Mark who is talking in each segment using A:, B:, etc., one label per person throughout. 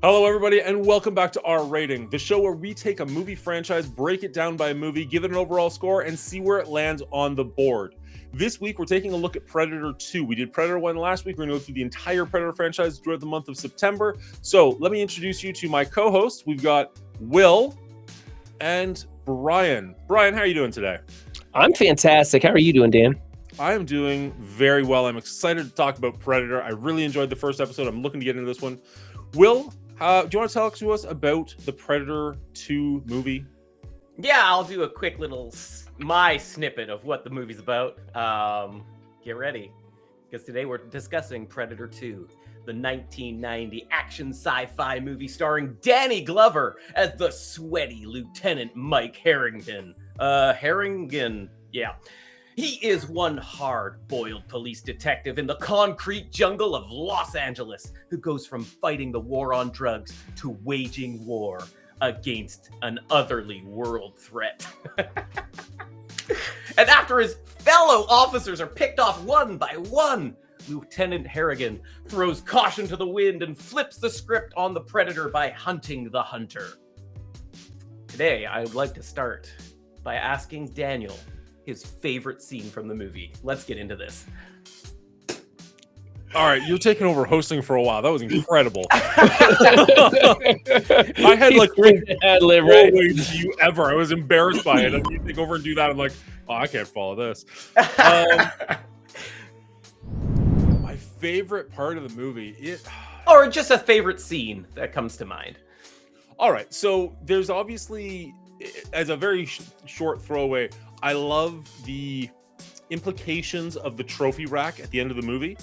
A: Hello, everybody, and welcome back to Our Rating, the show where we take a movie franchise, break it down by a movie, give it an overall score, and see where it lands on the board. This week, we're taking a look at Predator 2. We did Predator 1 last week. We're going to go through the entire Predator franchise throughout the month of September. So let me introduce you to my co-hosts. We've got Will and Brian. Brian, how are you doing today?
B: I'm fantastic. How are you doing, Dan?
A: I am doing very well. I'm excited to talk about Predator. I really enjoyed the first episode. I'm looking to get into this one. Will, do you want to talk to us about the Predator 2 movie?
C: Yeah, I'll do a quick little my snippet of what the movie's about. Get ready, because today we're discussing Predator 2, the 1990 action sci-fi movie starring Danny Glover as the sweaty Lieutenant Mike Harrigan. Yeah. He is one hard-boiled police detective in the concrete jungle of Los Angeles who goes from fighting the war on drugs to waging war against an otherly world threat. And after his fellow officers are picked off one by one, Lieutenant Harrigan throws caution to the wind and flips the script on the Predator by hunting the hunter. Today, I would like to start by asking Daniel his favorite scene from the movie. Let's get into this.
A: All right, you're taking over hosting for a while. That was incredible. I had like
B: ad-lib, right?
A: always you ever. I was embarrassed by it. And you take over and do that. I'm like, oh, I can't follow this. My favorite part of the movie,
C: or just a favorite scene that comes to mind.
A: All right, so there's obviously, as a very short throwaway, I love the implications of the trophy rack at the end of the movie,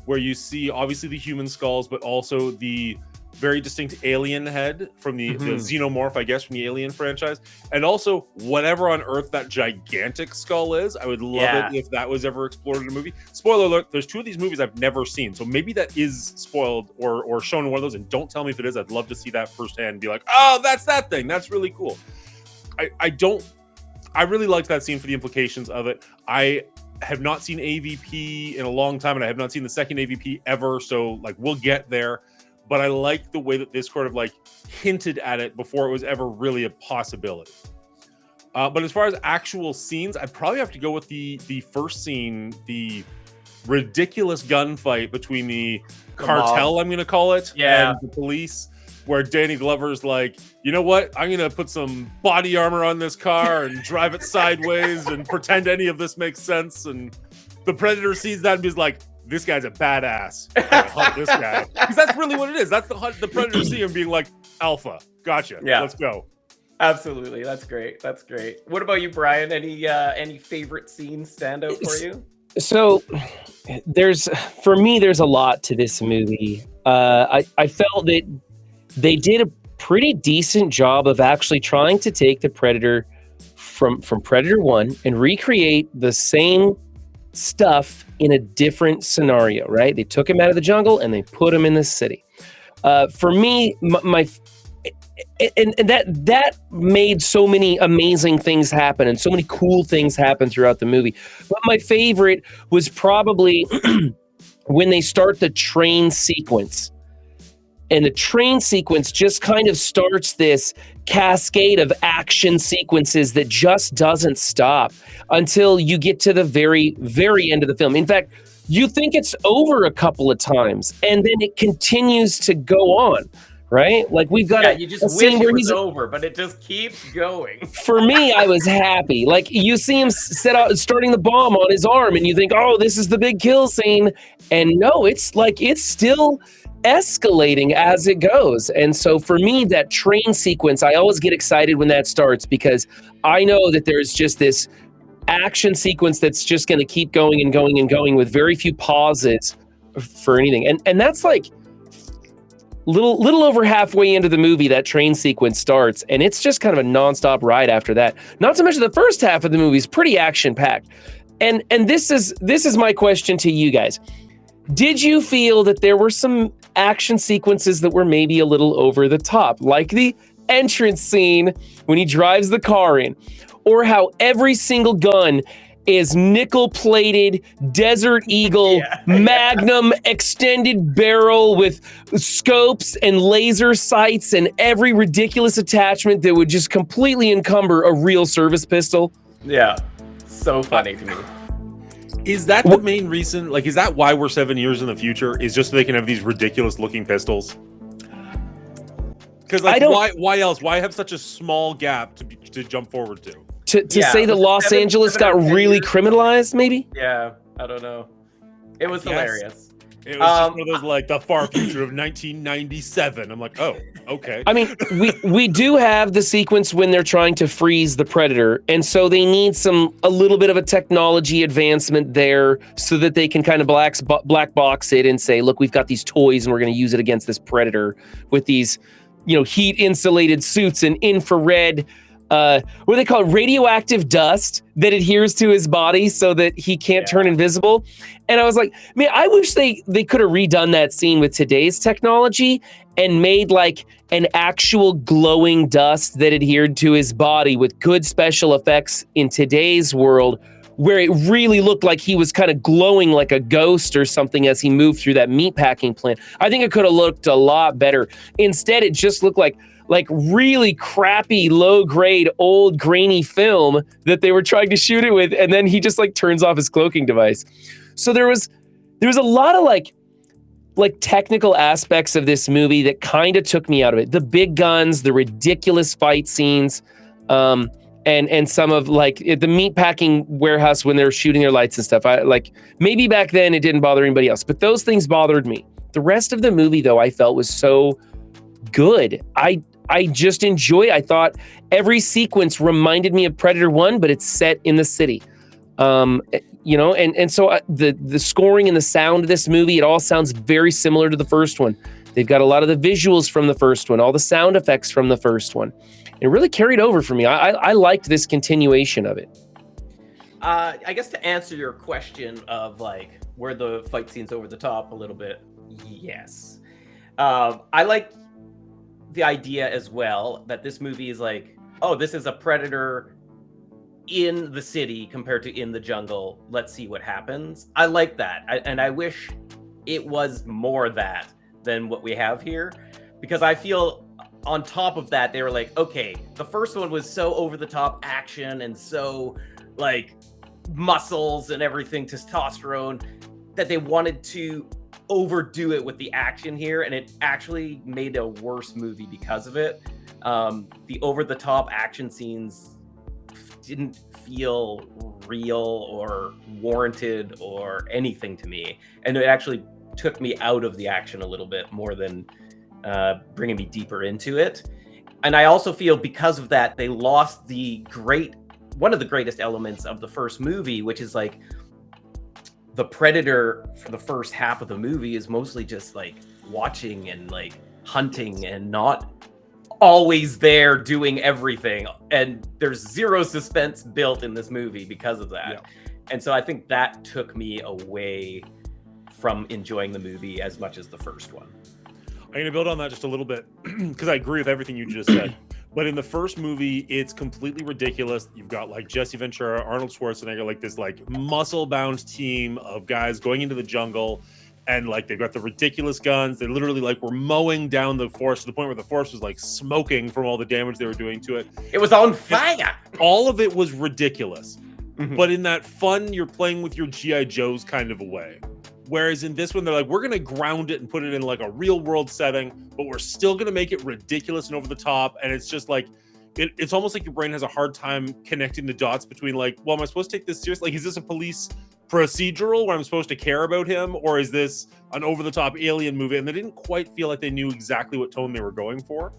A: where you see obviously the human skulls, but also the very distinct alien head from the xenomorph, I guess, from the Alien franchise. And also whatever on earth that gigantic skull is. I would love it if that was ever explored in a movie. Spoiler alert, there's two of these movies I've never seen. So maybe that is spoiled or shown in one of those. And don't tell me if it is. I'd love to see that firsthand and be like, oh, that's that thing. That's really cool. I really liked that scene for the implications of it. I have not seen AVP in a long time, and I have not seen the second AVP ever, so like we'll get there. But I like the way that this sort of like hinted at it before it was ever really a possibility. But as far as actual scenes, I'd probably have to go with the first scene, the ridiculous gunfight between the cartel, I'm going to call it, and the police, where Danny Glover's like, you know what? I'm going to put some body armor on this car and drive it sideways and pretend any of this makes sense. And the Predator sees that and is like, this guy's a badass. I'm gonna hunt this guy. Because that's really what it is. That's the Predator seeing him being like, alpha, gotcha. Yeah. Let's go.
C: Absolutely. That's great. That's great. What about you, Brian? Any favorite scenes stand out for you?
B: So for me, there's a lot to this movie. I felt that they did a pretty decent job of actually trying to take the Predator from Predator 1 and recreate the same stuff in a different scenario, right? They took him out of the jungle and they put him in the city. For me, that made so many amazing things happen and so many cool things happen throughout the movie. But my favorite was probably when they start the train sequence. And the train sequence just kind of starts this cascade of action sequences that just doesn't stop until you get to the very, very end of the film. In fact, you think it's over a couple of times, and then it continues to go on, right? Like we've got
C: you just wish it was over, but it just keeps going.
B: For me, I was happy. Like you see him starting the bomb on his arm, and you think, oh, this is the big kill scene. And no, it's still escalating as it goes. And so for me, that train sequence, I always get excited when that starts because I know that there's just this action sequence that's just going to keep going and going and going with very few pauses for anything. And that's like little over halfway into the movie, that train sequence starts, and it's just kind of a nonstop ride after that. Not to mention the first half of the movie is pretty action-packed. And this is my question to you guys. Did you feel that there were some action sequences that were maybe a little over the top, like the entrance scene when he drives the car in, or how every single gun is nickel-plated Desert Eagle Magnum extended barrel with scopes and laser sights and every ridiculous attachment that would just completely encumber a real service pistol.
C: Yeah, so funny to me.
A: Is that the main reason? Like, is that why we're 7 years in the future? Is just so they can have these ridiculous-looking pistols? Because like, why else? Why have such a small gap to jump forward to?
B: To say that Los Angeles got really criminalized, maybe?
C: Yeah, I don't know. It was hilarious.
A: It was just one of those, like, the far future of 1997. I'm like, oh, okay.
B: I mean, we do have the sequence when they're trying to freeze the Predator, and so they need a little bit of a technology advancement there so that they can kind of black box it and say, look, we've got these toys and we're going to use it against this Predator with these, heat insulated suits and infrared what they call radioactive dust that adheres to his body so that he can't turn invisible. And I was like, man, I wish they could have redone that scene with today's technology and made like an actual glowing dust that adhered to his body with good special effects in today's world, where it really looked like he was kind of glowing like a ghost or something as he moved through that meatpacking plant. I think it could have looked a lot better. Instead, it just looked like really crappy, low-grade, old, grainy film that they were trying to shoot it with, and then he just like turns off his cloaking device. So there was a lot of like technical aspects of this movie that kind of took me out of it. The big guns, the ridiculous fight scenes, and some of like the meatpacking warehouse when they're shooting their lights and stuff. Maybe back then it didn't bother anybody else, but those things bothered me. The rest of the movie, though, I felt was so good. I just enjoy. I thought every sequence reminded me of Predator 1, but it's set in the city. So the scoring and the sound of this movie, it all sounds very similar to the first one. They've got a lot of the visuals from the first one, all the sound effects from the first one. It really carried over for me. I liked this continuation of it.
C: I guess to answer your question of like where the fight scenes over the top a little bit, yes. I like the idea as well that this movie is like, oh, this is a Predator in the city compared to in the jungle. Let's see what happens. I like that. And I wish it was more that than what we have here, because I feel on top of that, they were like, okay, the first one was so over the top action and so like muscles and everything, testosterone, that they wanted to overdo it with the action here, and it actually made a worse movie because of it. The over the top action scenes didn't feel real or warranted or anything to me, and it actually took me out of the action a little bit more than bringing me deeper into it. And I also feel because of that, they lost one of the greatest elements of the first movie, which is like the Predator for the first half of the movie is mostly just like watching and like hunting and not always there doing everything. And there's zero suspense built in this movie because of that. Yeah. And so I think that took me away from enjoying the movie as much as the first one.
A: I'm going to build on that just a little bit because I agree with everything you just said. But in the first movie, it's completely ridiculous. You've got like Jesse Ventura, Arnold Schwarzenegger, like this like muscle-bound team of guys going into the jungle, and like they've got the ridiculous guns. They literally like were mowing down the forest to the point where the forest was like smoking from all the damage they were doing to it.
C: It was on fire.
A: All of it was ridiculous. Mm-hmm. But in that fun, you're playing with your G.I. Joes kind of a way. Whereas in this one, they're like, we're going to ground it and put it in like a real world setting, but we're still going to make it ridiculous and over the top. And it's just like, it's almost like your brain has a hard time connecting the dots between like, well, am I supposed to take this seriously? Like, is this a police procedural where I'm supposed to care about him? Or is this an over the top alien movie? And they didn't quite feel like they knew exactly what tone they were going for.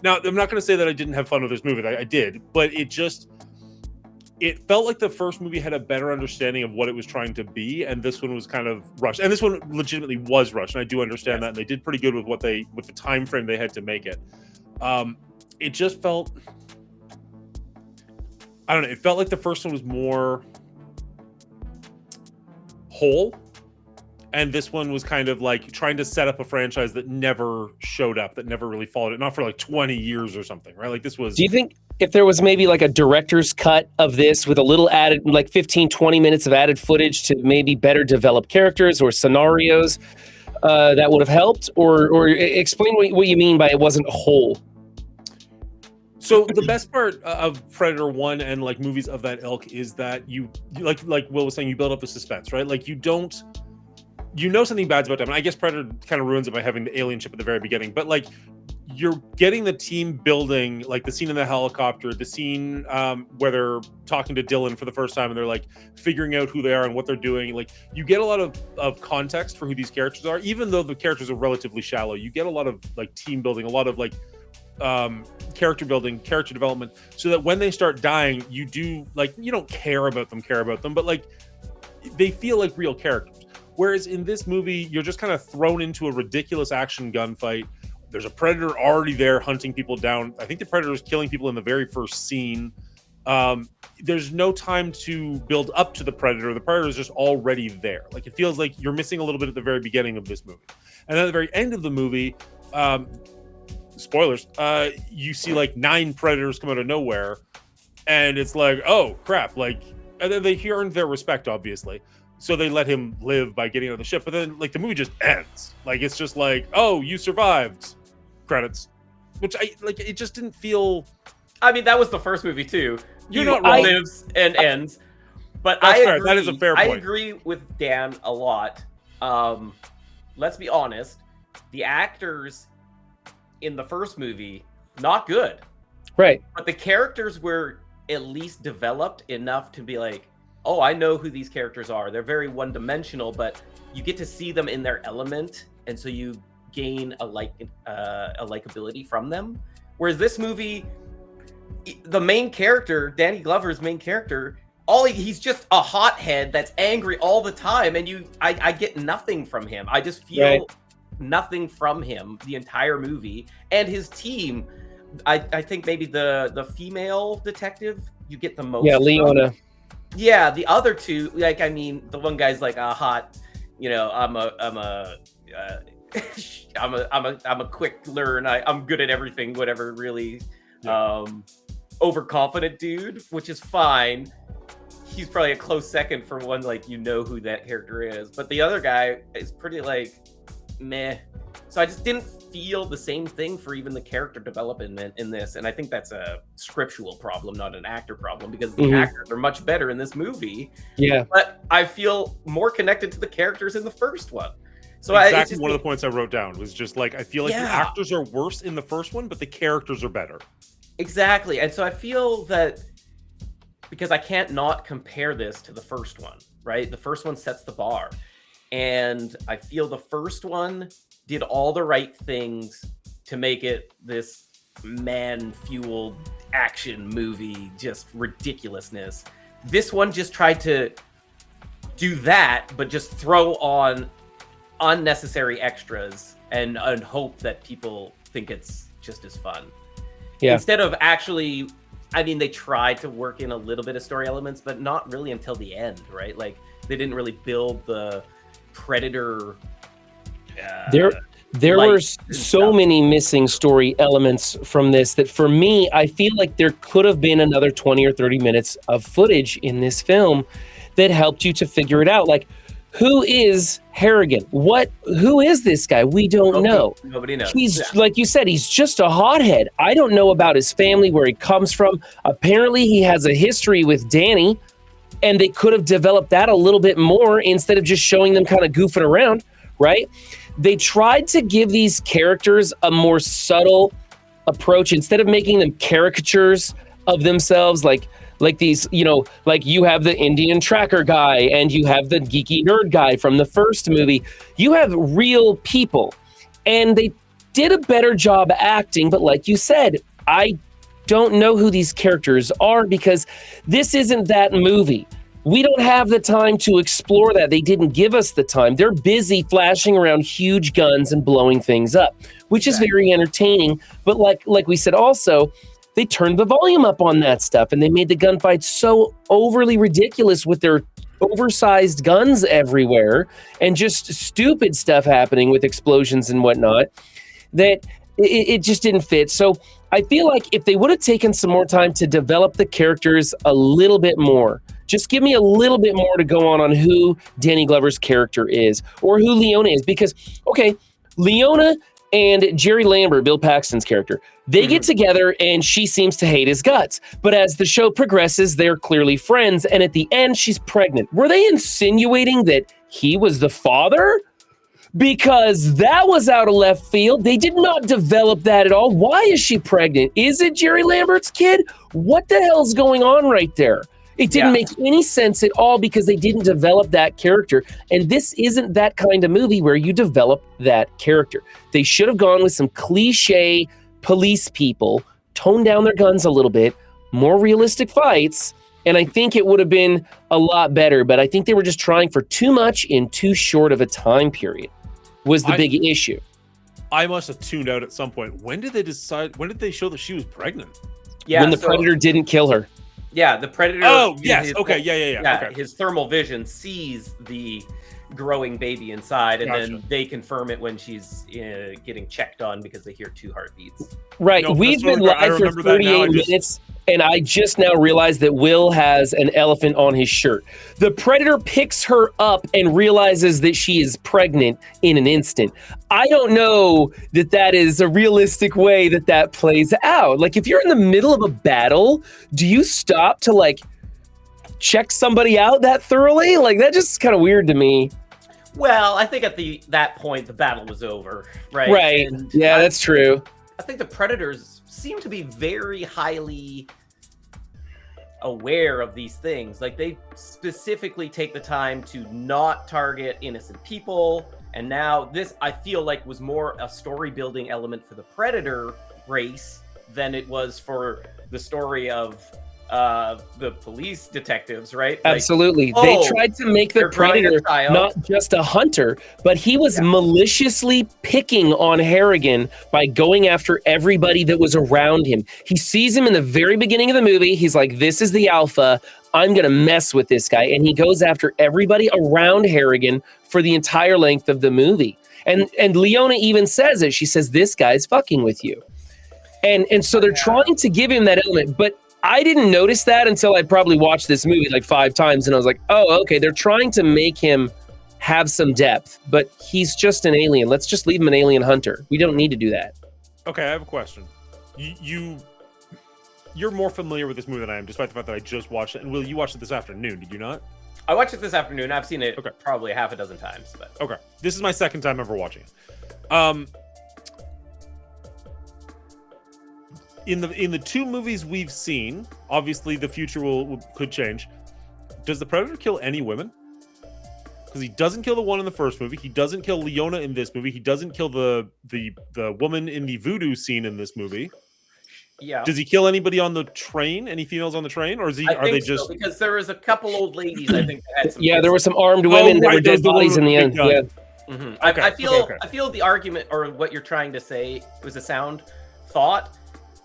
A: Now, I'm not going to say that I didn't have fun with this movie. I did, but it felt like the first movie had a better understanding of what it was trying to be, and this one was kind of rushed. And this one legitimately was rushed, and I do understand that. And they did pretty good with with the time frame they had to make it. It just felt, I don't know. It felt like the first one was more whole, and this one was kind of like trying to set up a franchise that never showed up, that never really followed it, not for like 20 years or something, right? Like this was.
B: Do you think if there was maybe like a director's cut of this with a little added, like 15, 20 minutes of added footage to maybe better develop characters or scenarios, that would have helped? Or explain what you mean by it wasn't whole.
A: So the best part of Predator 1 and like movies of that ilk is that you like Will was saying, you build up the suspense, right? Like you know something bad's about them. And I guess Predator kind of ruins it by having the alien ship at the very beginning. But like you're getting the team building, like the scene in the helicopter, the scene where they're talking to Dylan for the first time and they're like figuring out who they are and what they're doing. Like you get a lot of context for who these characters are, even though the characters are relatively shallow. You get a lot of like team building, a lot of like character building, character development, so that when they start dying, you don't care about them, but like they feel like real characters. Whereas in this movie, you're just kind of thrown into a ridiculous action gunfight. There's a predator already there hunting people down. I think the predator is killing people in the very first scene. There's no time to build up to the predator. The predator is just already there. Like it feels like you're missing a little bit at the very beginning of this movie. And then at the very end of the movie, spoilers, you see like 9 predators come out of nowhere, and it's like, oh crap, like, and then they earned their respect, obviously, so they let him live by getting on the ship. But then like the movie just ends, like it's just like, oh, you survived, credits, which it just didn't feel.
C: I mean, that was the first movie too.
A: You're not wrong.
C: Lives and ends, but
A: That's
C: I
A: fair.
C: agree,
A: That is a fair point.
C: I agree with Dan a lot. Let's be honest, the actors in the first movie, not good.
B: Right.
C: But the characters were at least developed enough to be like, oh, I know who these characters are. They're very one-dimensional, but you get to see them in their element, and so you gain a likability from them. Whereas this movie, the main character, Danny Glover's main character, he's just a hothead that's angry all the time, and I get nothing from him. I just feel nothing from him the entire movie. And his team, I think maybe the female detective you get the most.
B: Yeah, Leona.
C: Yeah, the other two, like, I mean, the one guy's like a hot, I'm a quick learn. I'm good at everything, whatever, really. Overconfident dude, which is fine. He's probably a close second for one, like, who that character is. But the other guy is pretty like meh. So I just didn't feel the same thing for even the character development in this. And I think that's a scriptural problem, not an actor problem, because the actors are much better in this movie. Yeah. But I feel more connected to the characters in the first one. So
A: exactly one of the points I wrote down was just like, I feel like the actors are worse in the first one, but the characters are better.
C: Exactly. And so I feel that because I can't not compare this to the first one, right? The first one sets the bar. And I feel the first one did all the right things to make it this man-fueled action movie, just ridiculousness. This one just tried to do that, but just throw on unnecessary extras and hope that people think it's just as fun. Yeah. Instead of actually, I mean, they tried to work in a little bit of story elements, but not really until the end, right? Like, they didn't really build the Predator.
B: There were so many missing story elements from this that for me, I feel like there could have been another 20 or 30 minutes of footage in this film that helped you to figure it out. Like, who is Harrigan? Who is this guy? We don't know.
C: Nobody knows.
B: He's like you said, he's just a hothead. I don't know about his family, where he comes from. Apparently he has a history with Danny, and they could have developed that a little bit more instead of just showing them kind of goofing around, right? They tried to give these characters a more subtle approach instead of making them caricatures of themselves, like these, like you have the Indian tracker guy and you have the geeky nerd guy from the first movie. You have real people, and they did a better job acting. But like you said, I don't know who these characters are because this isn't that movie. We don't have the time to explore that. They didn't give us the time. They're busy flashing around huge guns and blowing things up, which is very entertaining. But like we said also, they turned the volume up on that stuff, and they made the gunfights so overly ridiculous with their oversized guns everywhere and just stupid stuff happening with explosions and whatnot, that it just didn't fit. So I feel like if they would have taken some more time to develop the characters a little bit more, just give me a little bit more to go on who Danny Glover's character is or who Leona is. Because, okay, Leona and Jerry Lambert, Bill Paxton's character, they get together and she seems to hate his guts. But as the show progresses, they're clearly friends. And at the end, she's pregnant. Were they insinuating that he was the father? Because that was out of left field. They did not develop that at all. Why is she pregnant? Is it Jerry Lambert's kid? What the hell's going on right there? It didn't make any sense at all because they didn't develop that character. And this isn't that kind of movie where you develop that character. They should have gone with some cliche police people, toned down their guns a little bit, more realistic fights, and I think it would have been a lot better. But I think they were just trying for too much in too short of a time period was the big issue.
A: I must have tuned out at some point. When did they show that she was pregnant?
C: Yeah,
B: when the Predator didn't kill her.
C: Yeah, the Predator.
A: Oh, yes. Okay. Yeah. Okay.
C: His thermal vision sees the growing baby inside, and then they confirm it when she's getting checked on because they hear 2 heartbeats.
B: Right.
A: No,
B: we've been live for 38 minutes, and I just now realized that Will has an elephant on his shirt. The Predator picks her up and realizes that she is pregnant in an instant. I don't know that is a realistic way that plays out. Like, if you're in the middle of a battle, do you stop to, like, check somebody out that thoroughly? Like, that just is kind of weird to me.
C: Well, I think at that point the battle was over, right?
B: Right.
C: And
B: that's true.
C: I think the Predators seem to be very highly aware of these things. Like, they specifically take the time to not target innocent people. And now this, I feel like, was more a story building element for the Predator race than it was for the story of the police detectives, right?
B: Absolutely. They tried to make the Predator not just a hunter, but he was maliciously picking on Harrigan by going after everybody that was around him. He sees him in the very beginning of the movie. He's like, this is the alpha. I'm going to mess with this guy. And he goes after everybody around Harrigan for the entire length of the movie. And Leona even says it. She says, this guy's fucking with you. And so they're trying to give him that element, but I didn't notice that until I probably watched this movie like 5 times, and I was like, oh, okay, they're trying to make him have some depth, but he's just an alien. Let's just leave him an alien hunter. We don't need to do that.
A: Okay, I have a question. You're more familiar with this movie than I am, despite the fact that I just watched it. And Will, you watched it this afternoon, did you not?
C: I watched it this afternoon. I've seen it probably half a dozen times. But
A: okay, this is my second time ever watching it. In the 2 movies we've seen, obviously the future could change. Does the Predator kill any women? Because he doesn't kill the one in the first movie. He doesn't kill Leona in this movie. He doesn't kill the woman in the voodoo scene in this movie.
C: Yeah.
A: Does he kill anybody on the train? Any females on the train, or are they just?
C: Because there was a couple old ladies, I think, that had some.
B: There were some armed women that were dead bodies in the end. Yeah.
C: Mm-hmm. I feel the argument, or what you're trying to say, was a sound thought.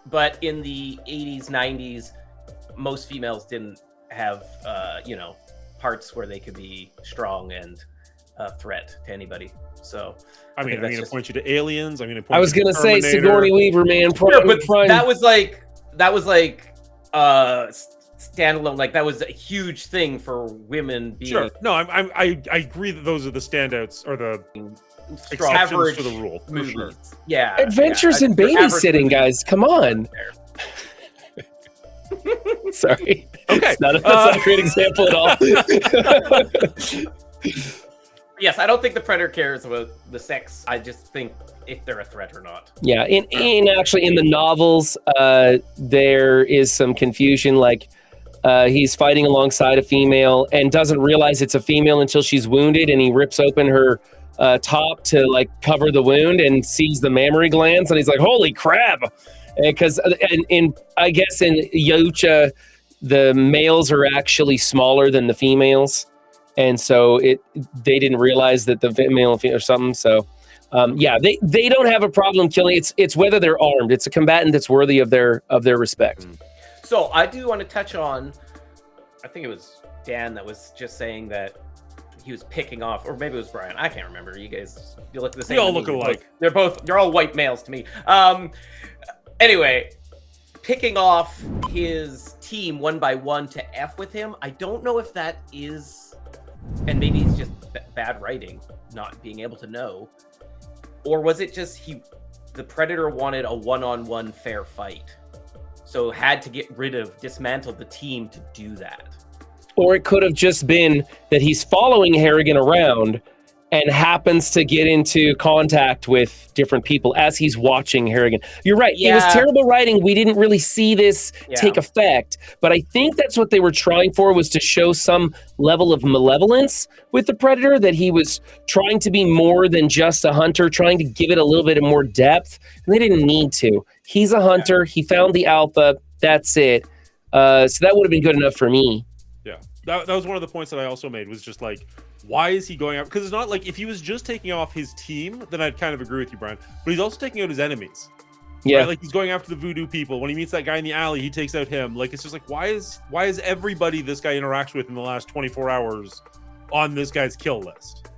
C: But in the 80s, 90s, most females didn't have, parts where they could be strong and a threat to anybody. So,
A: I'm going to point you to Aliens.
B: I was going to say Sigourney Weaver, man.
C: But that was like standalone. Like, that was a huge thing for women being.
A: Sure. No, I agree that those are the standouts or the exceptions to the rule. For sure.
C: Yeah.
B: Adventures in babysitting, guys. Come on. Sorry.
A: Okay.
B: That's not a great example at all.
C: Yes, I don't think the Predator cares about the sex. I just think if they're a threat or not.
B: Yeah. In the novels, there is some confusion. Like, he's fighting alongside a female and doesn't realize it's a female until she's wounded, and he rips open her top to like cover the wound and sees the mammary glands, and he's like, holy crap. Because I guess in Yautja, the males are actually smaller than the females, and so they didn't realize that the male or something. So they don't have a problem killing. It's whether they're armed. It's a combatant that's worthy of their respect.
C: So I do want to touch on, I think it was Dan that was just saying that he was picking off, or maybe it was Brian. I can't remember. You guys, you look the same.
A: We all
C: to me.
A: look alike.
C: They're all white males to me. Anyway, picking off his team one by one to F with him. I don't know if that is, and maybe it's just bad writing, not being able to know, or was it just the Predator wanted a one-on-one fair fight, so had to dismantle the team to do that.
B: Or it could have just been that he's following Harrigan around and happens to get into contact with different people as he's watching Harrigan. You're right.
C: Yeah.
B: It was terrible writing. We didn't really see this take effect, but I think that's what they were trying for, was to show some level of malevolence with the Predator, that he was trying to be more than just a hunter, trying to give it a little bit of more depth. And they didn't need to. He's a hunter. He found the alpha. That's it. So that would have been good enough for me.
A: Yeah, that was one of the points that I also made, was just like, why is he going out? Because it's not like, if he was just taking off his team, then I'd kind of agree with you, Brian. But he's also taking out his enemies.
B: Yeah,
A: right? Like, he's going after the voodoo people. When he meets that guy in the alley, he takes out him. Like, it's just like, why is everybody this guy interacts with in the last 24 hours on this guy's kill list?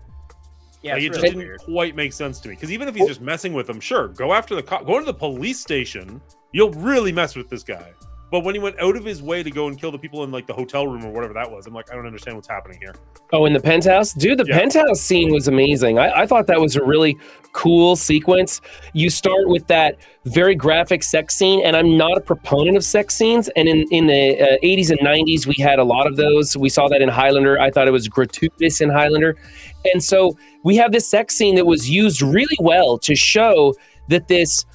C: Yeah,
A: like, it
C: really
A: just didn't
C: weird.
A: quite make sense to me. Because even if he's just messing with them, sure, go after the cop, go to the police station. You'll really mess with this guy. But when he went out of his way to go and kill the people in like the hotel room or whatever that was, I'm like, I don't understand what's happening here.
B: Oh, in the penthouse? Dude, the penthouse scene was amazing. I thought that was a really cool sequence. You start with that very graphic sex scene, and I'm not a proponent of sex scenes. And in the 80s and 90s, we had a lot of those. We saw that in Highlander. I thought it was gratuitous in Highlander. And so we have this sex scene that was used really well to show that this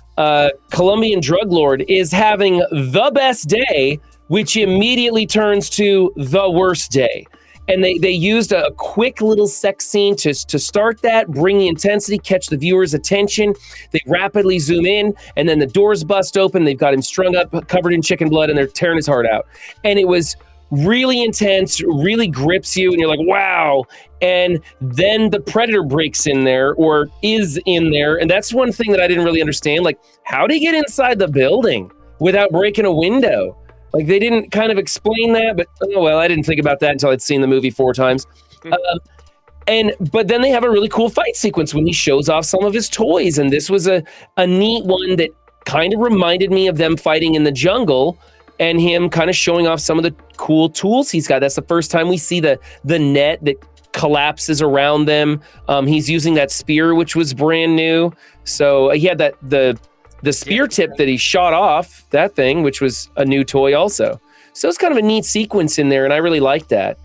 B: Colombian drug lord is having the best day, which immediately turns to the worst day. And they used a quick little sex scene to start that, bring the intensity, catch the viewer's attention. They rapidly zoom in, and then the doors bust open. They've got him strung up, covered in chicken blood, and they're tearing his heart out. And it was really intense, really grips you, and you're like, wow. And then the Predator breaks in there, or is in there, and that's one thing that I didn't really understand. Like, how did he get inside the building without breaking a window? Like, they didn't kind of explain that, but oh well, I didn't think about that until I'd seen the movie 4 times. But then they have a really cool fight sequence when he shows off some of his toys, and this was a neat one that kind of reminded me of them fighting in the jungle, and him kind of showing off some of the cool tools he's got. That's the first time we see the net that collapses around them. He's using that spear, which was brand new. So he had the spear tip that he shot off, that thing, which was a new toy also. So it's kind of a neat sequence in there, and I really like that.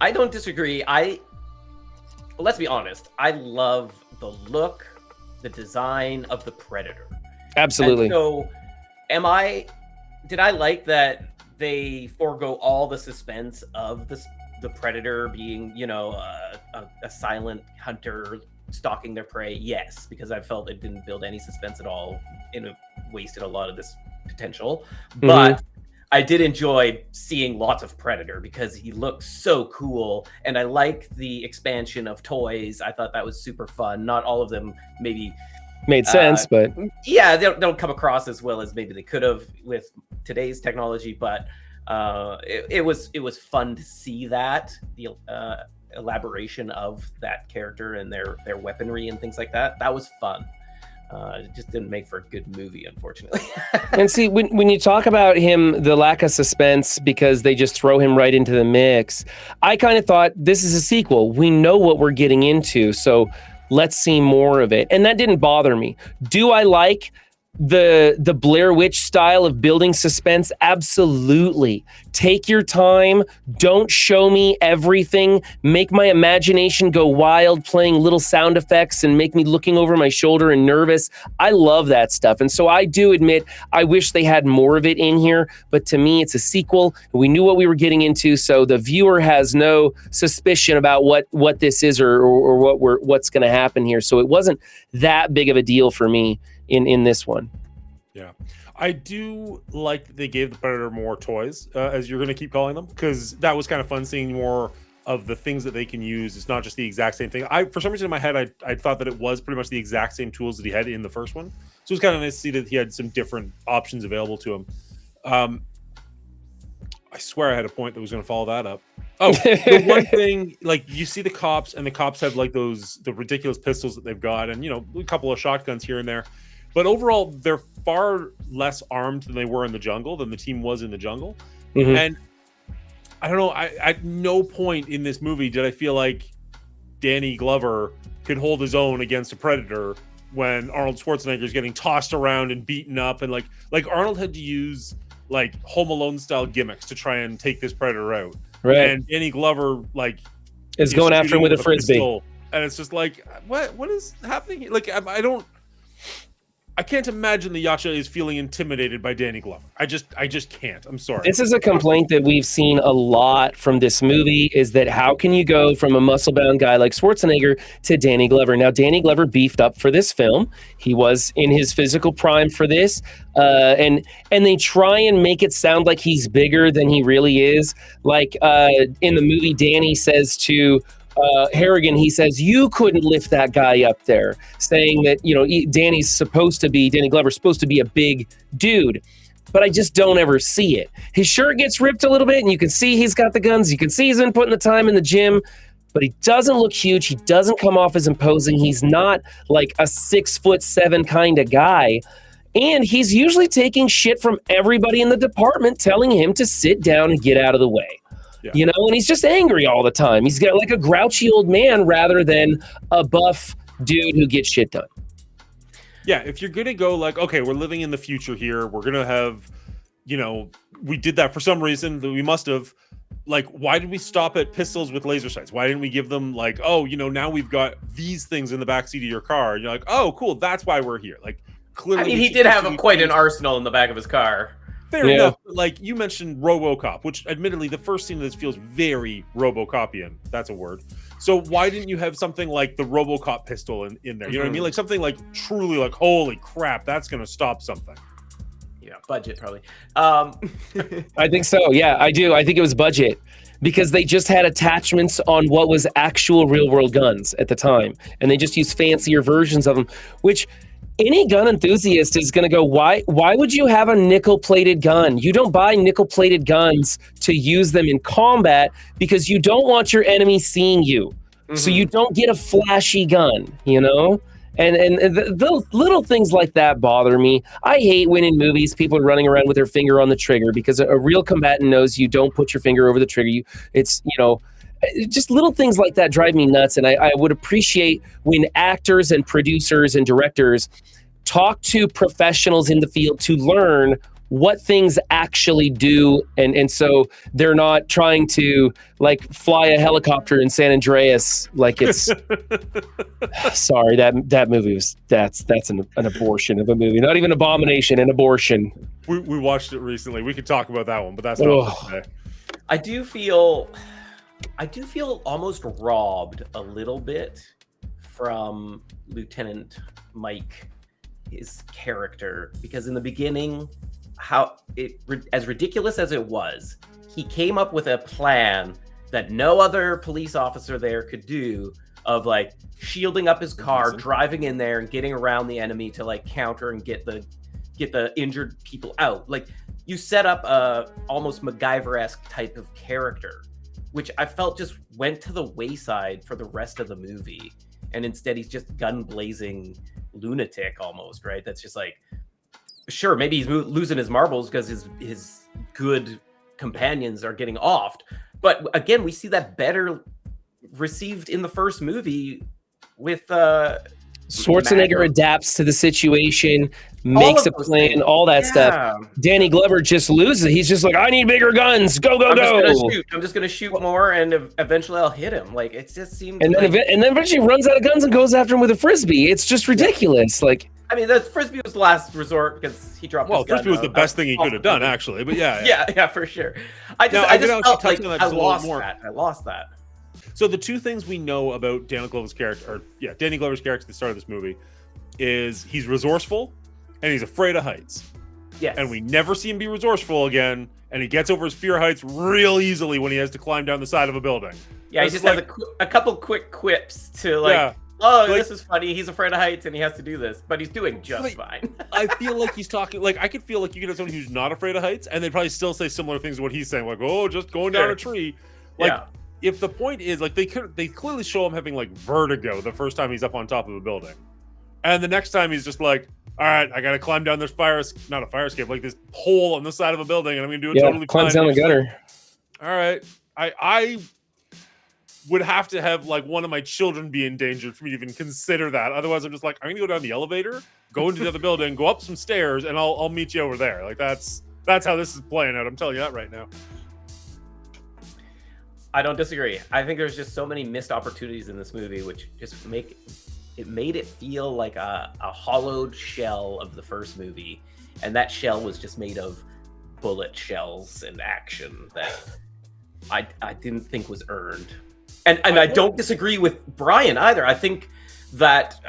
C: I don't disagree. Let's be honest. I love the look, the design of the Predator.
B: Absolutely.
C: And so, did I like that they forego all the suspense of the Predator being, a silent hunter stalking their prey? Yes, because I felt it didn't build any suspense at all, and it wasted a lot of this potential. But I did enjoy seeing lots of Predator because he looks so cool, and I like the expansion of toys. I thought that was super fun. Not all of them maybe
B: made sense, but
C: yeah, they don't come across as well as maybe they could have with today's technology. But it was fun to see that the elaboration of that character and their weaponry and things like that. That was fun. It just didn't make for a good movie, unfortunately.
B: And see, when you talk about him, the lack of suspense because they just throw him right into the mix, I kind of thought this is a sequel. We know what we're getting into, so let's see more of it. And that didn't bother me. Do I like the Blair Witch style of building suspense? Absolutely. Take your time. Don't show me everything. Make my imagination go wild, playing little sound effects and make me looking over my shoulder and nervous. I love that stuff. And so I do admit, I wish they had more of it in here, but to me, it's a sequel. We knew what we were getting into, so the viewer has no suspicion about what this is or what's going to happen here. So it wasn't that big of a deal for me in this one.
A: Yeah, I do like that they gave the Predator more toys, as you're going to keep calling them, because that was kind of fun seeing more of the things that they can use. It's not just the exact same thing. For some reason in my head, I thought that it was pretty much the exact same tools that he had in the first one. So it was kind of nice to see that he had some different options available to him. I swear I had a point that was going to follow that up. Oh, the one thing, like you see the cops, and the cops have like the ridiculous pistols that they've got, and a couple of shotguns here and there. But overall, they're far less armed than they were in the jungle, than the team was in the jungle.
B: Mhm.
A: And I don't know, at no point in this movie did I feel like Danny Glover could hold his own against a predator when Arnold Schwarzenegger is getting tossed around and beaten up, and like Arnold had to use like Home Alone style gimmicks to try and take this predator out.
B: Right.
A: And Danny Glover
B: is going after him with a frisbee.
A: Pistol, and it's just like, what is happening here? Like I can't imagine the Yacha is feeling intimidated by Danny Glover. I just can't. I'm sorry.
B: This is a complaint that we've seen a lot from this movie, is that how can you go from a muscle-bound guy like Schwarzenegger to Danny Glover? Now, Danny Glover beefed up for this film. He was in his physical prime for this. And they try and make it sound like he's bigger than he really is. Like in the movie, Danny says to Harrigan, he says, you couldn't lift that guy up there, saying that, Danny Glover's supposed to be a big dude, but I just don't ever see it. His shirt gets ripped a little bit, and you can see he's got the guns. You can see he's been putting the time in the gym, but he doesn't look huge. He doesn't come off as imposing. He's not like a 6'7" kind of guy. And he's usually taking shit from everybody in the department, telling him to sit down and get out of the way. Yeah. And he's just angry all the time. He's got like a grouchy old man rather than a buff dude who gets shit done.
A: Yeah, if you're going to go like, okay, we're living in the future here. We're going to have, we did that for some reason that we must have. Like, why did we stop at pistols with laser sights? Why didn't we give them like, now we've got these things in the backseat of your car. And you're like, oh, cool. That's why we're here. Like, clearly.
C: He did have quite an arsenal in the back of his car.
A: Fair enough. But like you mentioned RoboCop, which admittedly the first scene of this feels very RoboCopian. That's a word. So why didn't you have something like the RoboCop pistol in there? You know what I mean? Like something like truly like, holy crap, that's going to stop something.
C: Yeah, budget probably.
B: I think so. Yeah, I do. I think it was budget, because they just had attachments on what was actual real world guns at the time, and they just used fancier versions of them, which any gun enthusiast is going to go, why would you have a nickel-plated gun? You don't buy nickel-plated guns to use them in combat because you don't want your enemy seeing you. Mm-hmm. So you don't get a flashy gun, And the little things like that bother me. I hate when in movies people are running around with their finger on the trigger, because a real combatant knows you don't put your finger over the trigger. Just little things like that drive me nuts. And I would appreciate when actors and producers and directors talk to professionals in the field to learn what things actually do. And so they're not trying to like fly a helicopter in San Andreas like it's sorry, that movie was that's an abortion of a movie. Not even abomination, an abortion.
A: We watched it recently. We could talk about that one, but that's not for today.
C: I do feel almost robbed a little bit from Lieutenant Mike, his character, because in the beginning, as ridiculous as it was, he came up with a plan that no other police officer there could do, of like shielding up his car, driving in there and getting around the enemy to like counter and get the injured people out. Like, you set up a almost MacGyver-esque type of character, which I felt just went to the wayside for the rest of the movie. And instead he's just gun blazing lunatic almost, right? That's just like, sure, maybe he's losing his marbles because his good companions are getting offed. But again, we see that better received in the first movie with
B: Schwarzenegger adapts to the situation, makes a plan, things. All that stuff. Danny Glover just loses. He's just like, I need bigger guns. Go.
C: I'm just gonna shoot more, and eventually I'll hit him. Like, it just seems.
B: And then eventually runs out of guns and goes after him with a frisbee. It's just ridiculous. Like,
C: I mean, the frisbee was the last resort because he dropped.
A: Well,
C: his gun,
A: frisbee was the best thing he could have done, actually. But
C: yeah, for sure. I just felt like I lost that.
A: So the two things we know about Danny Glover's character at the start of this movie is he's resourceful and he's afraid of heights.
C: Yes.
A: And we never see him be resourceful again, and he gets over his fear of heights real easily when he has to climb down the side of a building.
C: Yeah, he just has a couple quick quips to this is funny. He's afraid of heights and he has to do this, but he's doing just fine. I
A: feel like he's talking, I could feel like you could have someone who's not afraid of heights and they'd probably still say similar things to what he's saying, like, oh, just going down a tree. Like,
C: Yeah.
A: if the point is like they clearly show him having like vertigo the first time he's up on top of a building, and the next time he's just like, all right, I gotta climb down this not a fire escape, like this pole on the side of a building, and I'm gonna do it totally
B: climbs
A: fine.
B: down the gutter.
A: All right, I would have to have like one of my children be endangered for me to even consider that. Otherwise, I'm just like, I'm gonna go down the elevator, go into the other building, go up some stairs, and I'll meet you over there. Like that's how this is playing out. I'm telling you that right now.
C: I don't disagree. I think there's just so many missed opportunities in this movie, which just made it feel like a hollowed shell of the first movie, and that shell was just made of bullet shells and action that I didn't think was earned. And I don't disagree with Brian either. I think that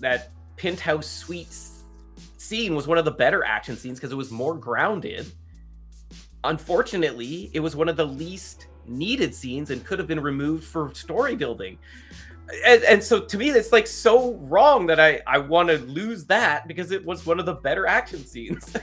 C: that penthouse suite scene was one of the better action scenes because it was more grounded. Unfortunately, it was one of the least needed scenes and could have been removed for story building. And so to me, it's like so wrong that I want to lose that because it was one of the better action scenes.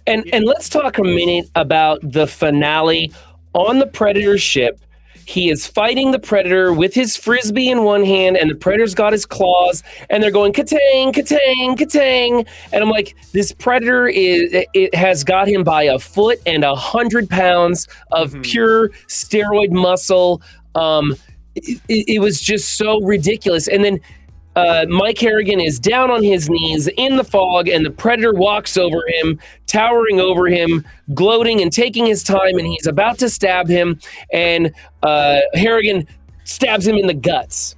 B: And let's talk a minute about the finale on the Predator ship. He is fighting the Predator with his frisbee in one hand, and the Predator's got his claws, and they're going ka-tang, ka-tang, ka-tang. And I'm like, this Predator it has got him by a foot and 100 pounds of pure steroid muscle. It was just so ridiculous. And then Mike Harrigan is down on his knees in the fog, and the Predator walks over him, towering over him, gloating and taking his time, and he's about to stab him, and Harrigan stabs him in the guts,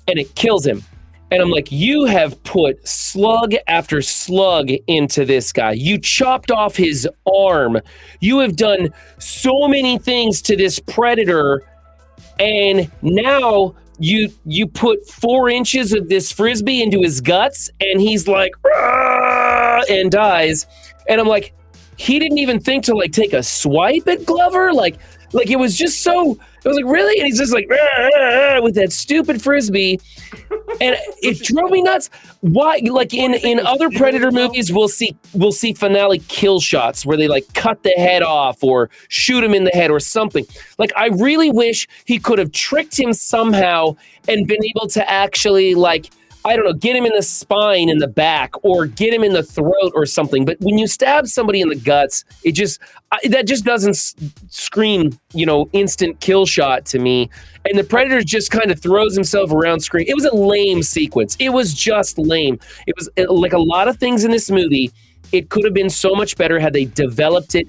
B: and it kills him. And I'm like, you have put slug after slug into this guy. You chopped off his arm. You have done so many things to this Predator, and now you put 4 inches of this frisbee into his guts, and he's like, "Rah!" and dies. And I'm like, he didn't even think to like take a swipe at Glover. Like it was just so. I was like, really? And he's just like, "Rah, rah, rah," with that stupid frisbee, and it drove me nuts. Why? Like in other Predator movies, we'll see finale kill shots where they like cut the head off or shoot him in the head or something. Like, I really wish he could have tricked him somehow and been able to actually, like, I don't know, get him in the spine in the back or get him in the throat or something. But when you stab somebody in the guts, that just doesn't scream, instant kill shot to me. And the Predator just kind of throws himself around screen. It was a lame sequence. It was just lame. It was like a lot of things in this movie. It could have been so much better had they developed it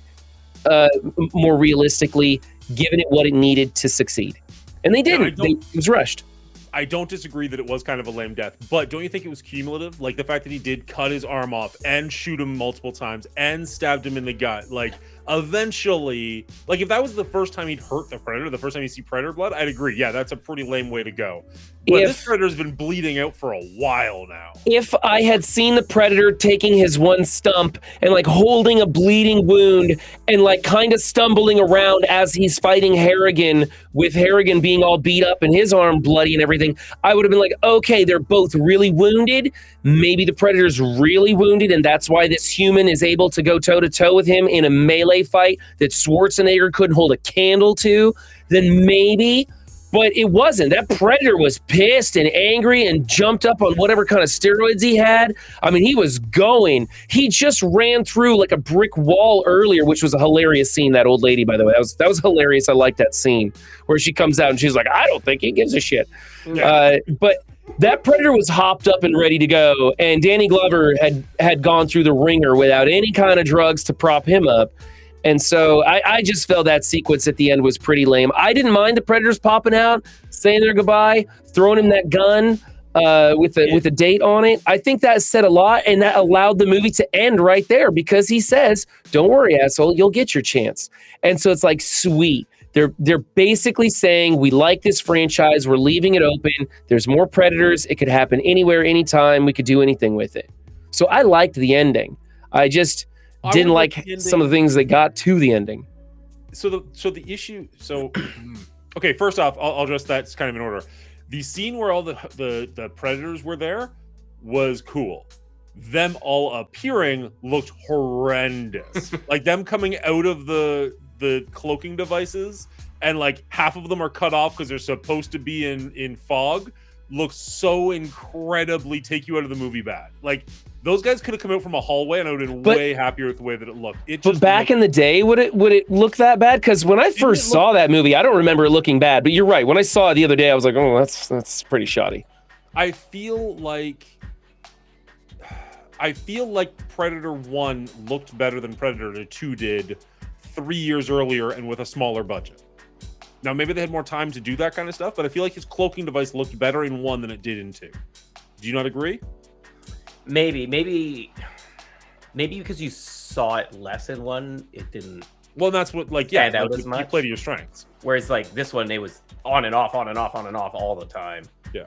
B: more realistically, given it what it needed to succeed. And they didn't. It was rushed.
A: I don't disagree that it was kind of a lame death, but don't you think it was cumulative? Like the fact that he did cut his arm off and shoot him multiple times and stabbed him in the gut. Like, eventually, like if that was the first time he'd hurt the Predator, the first time you see Predator blood, I'd agree. Yeah, that's a pretty lame way to go. But this Predator's been bleeding out for a while now. If
B: I had seen the Predator taking his one stump and like holding a bleeding wound and like kind of stumbling around as he's fighting Harrigan, with Harrigan being all beat up and his arm bloody and everything, I would have been like, okay, they're both really wounded. Maybe the Predator's really wounded, and that's why this human is able to go toe-to-toe with him in a melee fight that Schwarzenegger couldn't hold a candle to. Then maybe. But it wasn't. That Predator was pissed and angry and jumped up on whatever kind of steroids he had. I mean, he was going. He just ran through like a brick wall earlier, which was a hilarious scene. That old lady, by the way, that was hilarious. I like that scene where she comes out and she's like, I don't think he gives a shit. Yeah. But that Predator was hopped up and ready to go. And Danny Glover had gone through the ringer without any kind of drugs to prop him up. And so I just felt that sequence at the end was pretty lame. I didn't mind the Predators popping out, saying their goodbye, throwing him that gun with a date on it. I think that said a lot, and that allowed the movie to end right there because he says, don't worry, asshole, you'll get your chance. And so it's like, sweet. They're basically saying, we like this franchise, we're leaving it open. There's more Predators. It could happen anywhere, anytime. We could do anything with it. So I liked the ending. I just didn't like some of the things that got to the ending.
A: So the issue. So okay, first off, I'll address that kind of in order. The scene where all the Predators were there was cool. Them all appearing looked horrendous. Like them coming out of the the cloaking devices, and like half of them are cut off because they're supposed to be in fog, looks so incredibly take you out of the movie bad. Like those guys could have come out from a hallway, and I would have been way happier with the way that it looked.
B: But back in the day, would it look that bad? Because when I first saw that movie, I don't remember it looking bad. But you're right. When I saw it the other day, I was like, oh, that's pretty shoddy.
A: I feel like Predator 1 looked better than Predator 2 did 3 years earlier and with a smaller budget. Now, maybe they had more time to do that kind of stuff, but I feel like his cloaking device looked better in 1 than it did in 2. Do you not agree?
C: Maybe because you saw it less in 1, it didn't.
A: Well, that's what, like, yeah,
C: out
A: like,
C: as much.
A: you play to your strengths.
C: Whereas, like, this one, it was on and off, on and off, on and off all the time.
A: Yeah.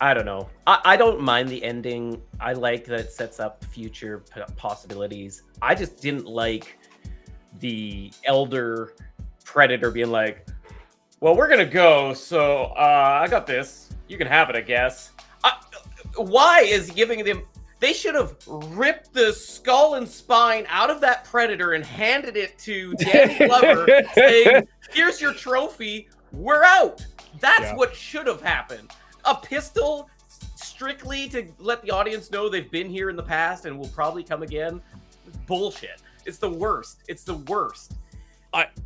C: I don't know. I don't mind the ending. I like that it sets up future possibilities. I just didn't like the elder Predator being like, well, we're going to go, so I got this. You can have it, I guess. Why is giving them... They should have ripped the skull and spine out of that Predator and handed it to Danny Glover, saying, here's your trophy, we're out. That's what should have happened. A pistol strictly to let the audience know they've been here in the past and will probably come again. Bullshit. It's the worst. It's the worst.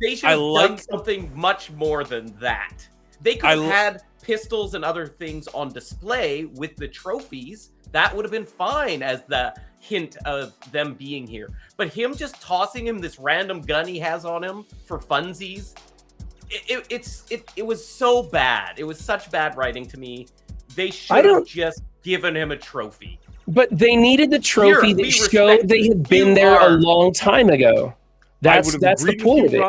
C: They should have done something much more than that. They could have had pistols and other things on display with the trophies. That would have been fine as the hint of them being here. But him just tossing him this random gun he has on him for funsies, it was so bad. It was such bad writing to me. They should have just given him a trophy.
B: But they needed the trophy that showed they had been there a long time ago. That's the point of it.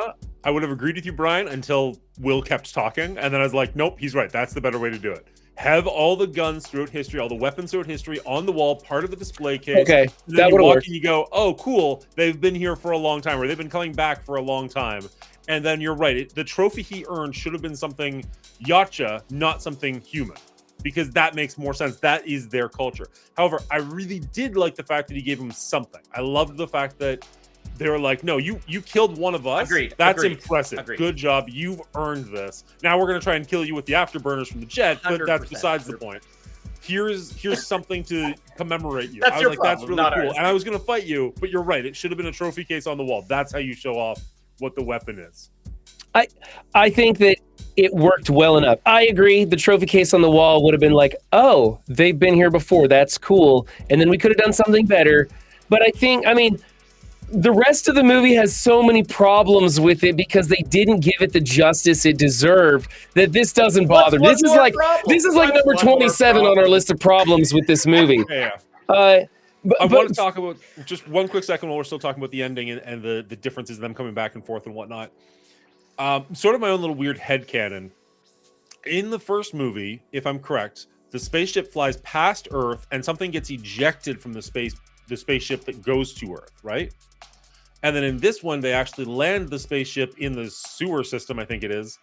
A: I would have agreed with you, Brian, until Will kept talking, and then I was like, nope, he's right. That's the better way to do it. Have all the guns throughout history, all the weapons throughout history on the wall, part of the display case.
B: Okay, that would work.
A: And you go, oh, cool. They've been here for a long time, or they've been coming back for a long time. And then you're right. The trophy he earned should have been something Yacha, not something human, because that makes more sense. That is their culture. However, I really did like the fact that he gave him something. I loved the fact that they were like, no, you killed one of us.
C: Agreed.
A: That's impressive. Good job. You've earned this. Now we're going to try and kill you with the afterburners from the jet, but that's besides the point. Here's something to commemorate you.
C: That's
A: I was
C: your
A: like,
C: problem,
A: that's really
C: not
A: cool.
C: ours.
A: And I was going to fight you, but you're right. It should have been a trophy case on the wall. That's how you show off what the weapon is.
B: I think that it worked well enough. I agree. The trophy case on the wall would have been like, oh, they've been here before. That's cool. And then we could have done something better. But I mean, the rest of the movie has so many problems with it because they didn't give it the justice it deserved that this doesn't bother. This is like number 27 on our list of problems with this movie.
A: Yeah.
B: I
A: want to talk about just one quick second while we're still talking about the ending and the differences, them coming back and forth and whatnot. Sort of my own little weird headcanon. In the first movie, if I'm correct, the spaceship flies past Earth and something gets ejected from the spaceship that goes to Earth, right? And then in this one, they actually land the spaceship in the sewer system, I think it is,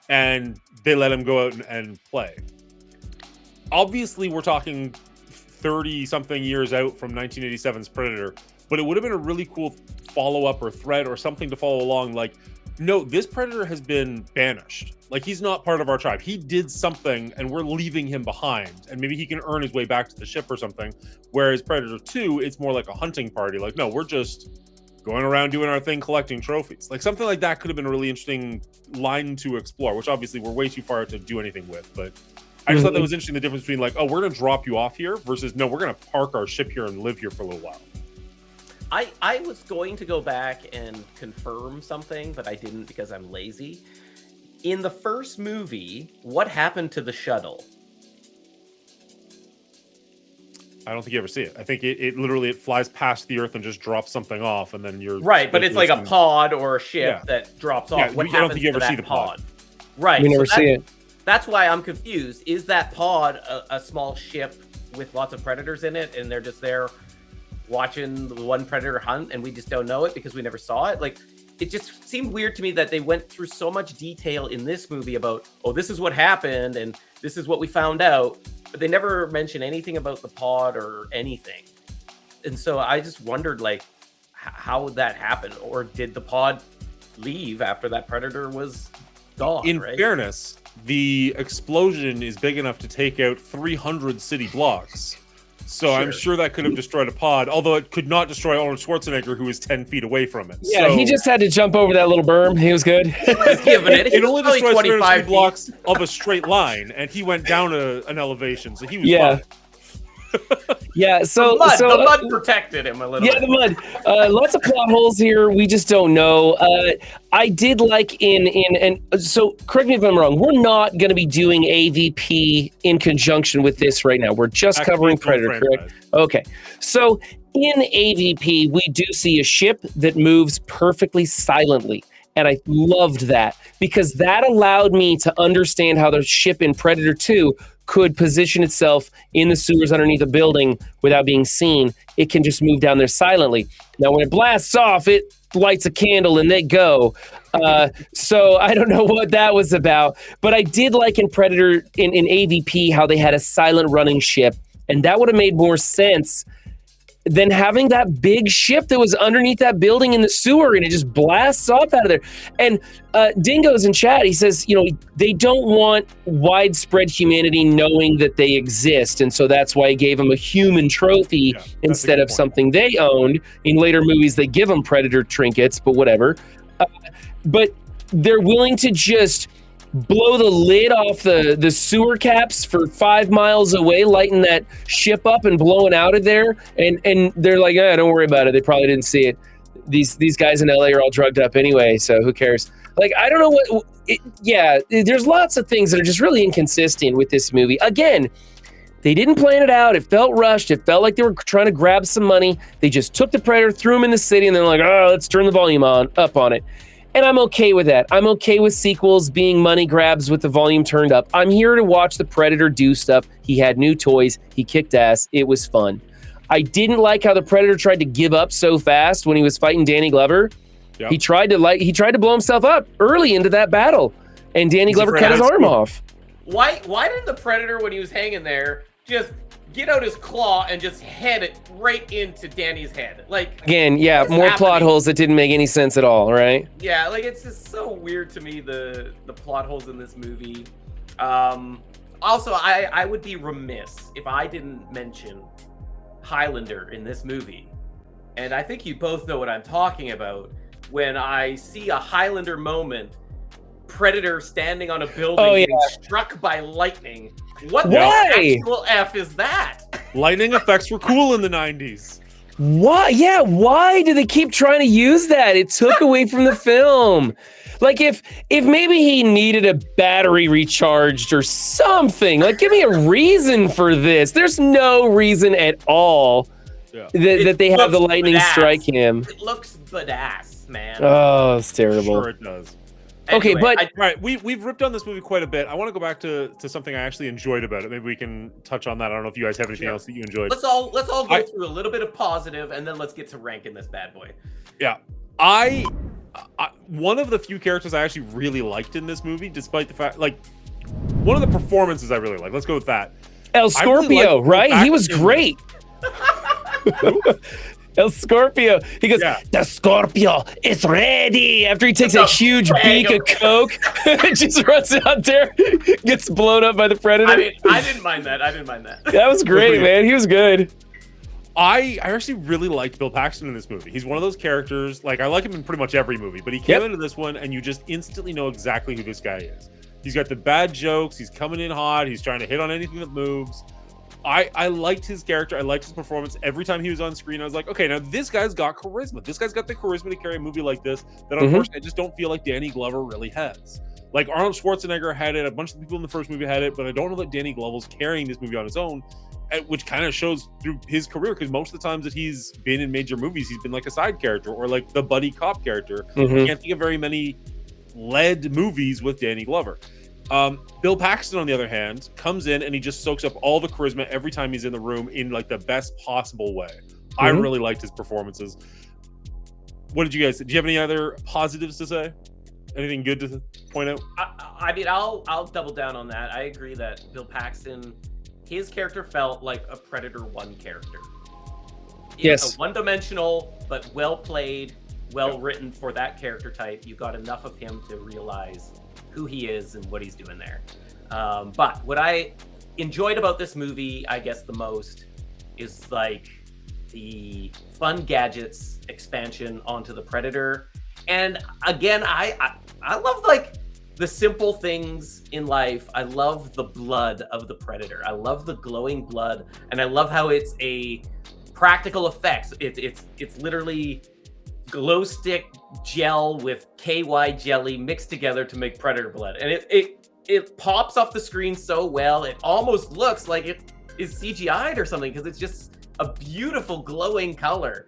A: and they let him go out and play. Obviously, we're talking 30-something years out from 1987's Predator, but it would have been a really cool follow-up or thread or something to follow along. Like, no, this Predator has been banished. Like, he's not part of our tribe. He did something, and we're leaving him behind. And maybe he can earn his way back to the ship or something. Whereas Predator 2, it's more like a hunting party. Like, no, we're just going around doing our thing, collecting trophies. Like, something like that could have been a really interesting line to explore, which obviously we're way too far to do anything with. But I just thought that was interesting, the difference between, like, oh, we're going to drop you off here versus, no, we're going to park our ship here and live here for a little while.
C: I was going to go back and confirm something, but I didn't because I'm lazy. In the first movie, what happened to the shuttle?
A: I don't think you ever see it. I think it literally flies past the Earth and just drops something off, and then you're
C: right. But it's like a pod or a ship that drops off.
A: Yeah,
C: what
A: I don't think you ever see the pod.
C: Right.
B: We never see it.
C: That's why I'm confused. Is that pod a small ship with lots of predators in it, and they're just there watching the one predator hunt, and we just don't know it because we never saw it? Like, it just seemed weird to me that they went through so much detail in this movie about, oh, this is what happened and this is what we found out, but they never mention anything about the pod or anything. And so I just wondered, like, how would that happen? Or did the pod leave after that Predator was gone?
A: In
C: right?
A: fairness, the explosion is big enough to take out 300 city blocks. So I'm sure that could have destroyed a pod, although it could not destroy Arnold Schwarzenegger, who is 10 feet away from it.
B: Yeah,
A: so,
B: he just had to jump over that little berm. He was good.
C: It
A: only
C: probably
A: destroys
C: 25
A: feet blocks of a straight line, and he went down an elevation, so he was fine.
B: Yeah, so
C: the mud protected him a little bit.
B: Yeah, the mud. Lots of plot holes here. We just don't know. I did like and so correct me if I'm wrong. We're not going to be doing AVP in conjunction with this right now. We're just covering Predator, correct? Okay. So in AVP, we do see a ship that moves perfectly silently. And I loved that because that allowed me to understand how the ship in Predator 2 could position itself in the sewers underneath a building without being seen. It can just move down there silently. Now, when it blasts off, it lights a candle and they go. So I don't know what that was about. But I did like in Predator, in AVP, how they had a silent running ship. And that would have made more sense than having that big ship that was underneath that building in the sewer and it just blasts off out of there. And Dingo's in chat, he says, they don't want widespread humanity knowing that they exist. And so that's why he gave them a human trophy instead of something they owned. In later movies, they give them Predator trinkets, but whatever. But they're willing to just blow the lid off the sewer caps for 5 miles away, lighting that ship up and blowing out of there. And they're like, don't worry about it. They probably didn't see it. These guys in LA are all drugged up anyway, so who cares? Like, I don't know there's lots of things that are just really inconsistent with this movie. Again, they didn't plan it out. It felt rushed. It felt like they were trying to grab some money. They just took the Predator, threw him in the city, and they're like, let's turn the volume up on it. And I'm okay with that. I'm okay with sequels being money grabs with the volume turned up. I'm here to watch the Predator do stuff. He had new toys. He kicked ass. It was fun. I didn't like how the Predator tried to give up so fast when he was fighting Danny Glover. Yep. He tried to blow himself up early into that battle, and Danny Glover cut his arm off.
C: Why didn't the Predator, when he was hanging there, just get out his claw and just head it right into Danny's head? Like,
B: again, more plot holes that didn't make any sense at all, right?
C: Yeah, like, it's just so weird to me, the plot holes in this movie. Also, I would be remiss if I didn't mention Highlander in this movie. And I think you both know what I'm talking about. When I see a Highlander moment, Predator standing on a building getting struck by lightning. What the actual F is that?
A: Lightning effects were cool in the 90s.
B: Why? Yeah, why do they keep trying to use that? It took away from the film. Like, if maybe he needed a battery recharged or something, like, give me a reason for this. There's no reason at all that they have the lightning strike him.
C: It looks badass, man.
B: Oh, it's terrible.
A: Sure it does.
B: Okay,
C: Anyway,
B: but
A: right, we've ripped on this movie quite a bit. I want to go back to something I actually enjoyed about it. Maybe we can touch on that. I don't know if you guys have anything else that you enjoyed.
C: Let's all go through a little bit of positive, and then let's get to ranking this bad boy.
A: Yeah, one of the few characters I actually really liked in this movie, despite the fact, like, one of the performances I really liked. Let's go with that.
B: El Scorpio, right? He was great. El Scorpio. He goes, the Scorpio is ready. After he takes a huge beak of Coke and just runs out there, gets blown up by the Predator.
C: I didn't mind that.
B: That was great, man. He was good.
A: I actually really liked Bill Paxton in this movie. He's one of those characters, like, I like him in pretty much every movie, but he came into this one and you just instantly know exactly who this guy is. He's got the bad jokes. He's coming in hot. He's trying to hit on anything that moves. I liked his character. I liked his performance. Every time he was on screen, I was like, okay, now this guy's got charisma. This guy's got the charisma to carry a movie like this that unfortunately I just don't feel like Danny Glover really has. Like, Arnold Schwarzenegger had it. A bunch of the people in the first movie had it, but I don't know that Danny Glover's carrying this movie on his own, which kind of shows through his career, because most of the times that he's been in major movies, he's been like a side character or like the buddy cop character. I can't think of very many lead movies with Danny Glover. Bill Paxton, on the other hand, comes in and he just soaks up all the charisma every time he's in the room in like the best possible way. I really liked his performances. What did you guys? Do you have any other positives to say? Anything good to point out?
C: I mean, I'll double down on that. I agree that Bill Paxton, his character felt like a Predator 1 character.
B: Yes.
C: A one-dimensional, but well played, well written for that character type. You got enough of him to realize who he is and what he's doing there. But what I enjoyed about this movie, I guess the most, is like the fun gadgets expansion onto the Predator. And again, I love like the simple things in life. I love the blood of the Predator. I love the glowing blood, and I love how it's a practical effects. It's literally glow stick gel with KY jelly mixed together to make Predator blood, and it pops off the screen so well. It almost looks like it is CGI'd or something, because it's just a beautiful glowing color.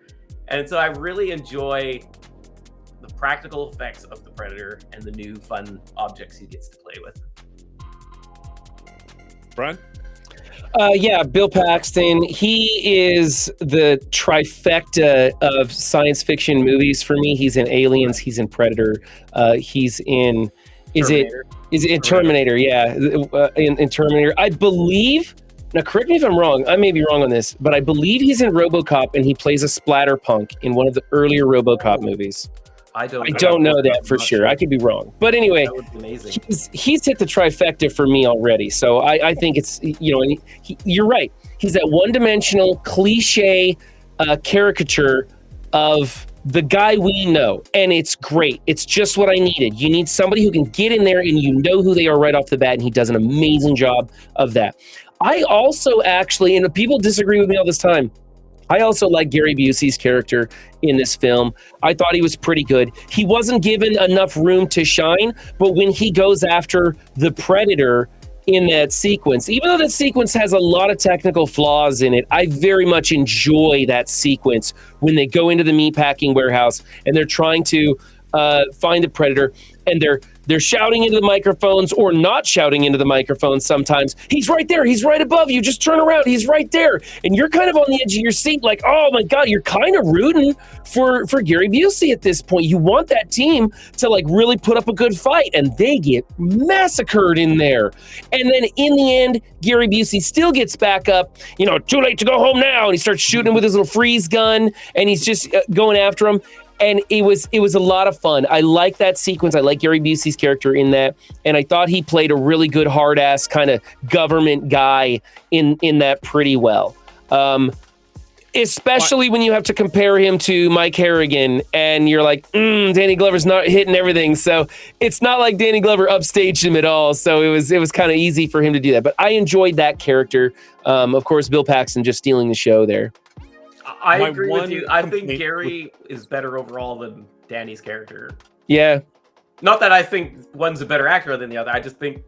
C: And so I really enjoy the practical effects of the Predator and the new fun objects he gets to play with.
A: Brian?
B: Yeah, Bill Paxton. He is the trifecta of science fiction movies for me. He's in Aliens. He's in Predator. He's in
C: Terminator.
B: Is it Terminator? Yeah, in Terminator. I believe. Now, correct me if I'm wrong. I may be wrong on this, but I believe he's in RoboCop and he plays a splatterpunk in one of the earlier RoboCop movies.
C: I
B: don't know that for sure. I could be wrong, but anyway,
C: that would be amazing.
B: He's hit the trifecta for me already. So I think it's, you know, you're right. He's that one-dimensional cliche caricature of the guy we know, and it's great. It's just what I needed. You need somebody who can get in there and you know who they are right off the bat, and he does an amazing job of that. I also actually, and people disagree with me all this time, I also like Gary Busey's character in this film. I thought he was pretty good. He wasn't given enough room to shine, but when he goes after the Predator in that sequence, even though that sequence has a lot of technical flaws in it, I very much enjoy that sequence when they go into the meatpacking warehouse and they're trying to find the Predator, and they're shouting into the microphones or not shouting into the microphones sometimes. He's right there. He's right above you. Just turn around. He's right there. And you're kind of on the edge of your seat like, oh my God, you're kind of rooting for Gary Busey at this point. You want that team to like really put up a good fight, and they get massacred in there. And then in the end, Gary Busey still gets back up, you know, too late to go home now. And he starts shooting with his little freeze gun, and he's just going after him. And it was a lot of fun. I like that sequence. I like Gary Busey's character in that. And I thought he played a really good hard-ass kind of government guy in that pretty well. Especially when you have to compare him to Mike Harrigan and you're like, Danny Glover's not hitting everything. So it's not like Danny Glover upstaged him at all. So it was kind of easy for him to do that. But I enjoyed that character. Of course, Bill Paxton just stealing the show there.
C: I agree with you. I think Gary is better overall than Danny's character.
B: Yeah.
C: Not that I think one's a better actor than the other. I just think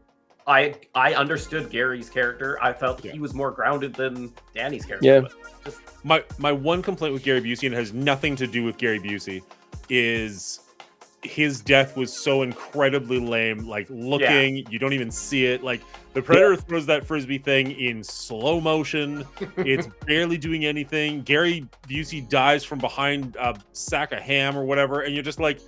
C: I understood Gary's character. I felt he was more grounded than Danny's character.
B: Yeah.
C: Just...
A: My one complaint with Gary Busey, and it has nothing to do with Gary Busey, is his death was so incredibly lame. Like looking, you don't even see it. Like the Predator throws that frisbee thing in slow motion. It's barely doing anything. Gary Busey dies from behind a sack of ham or whatever, and you're just like,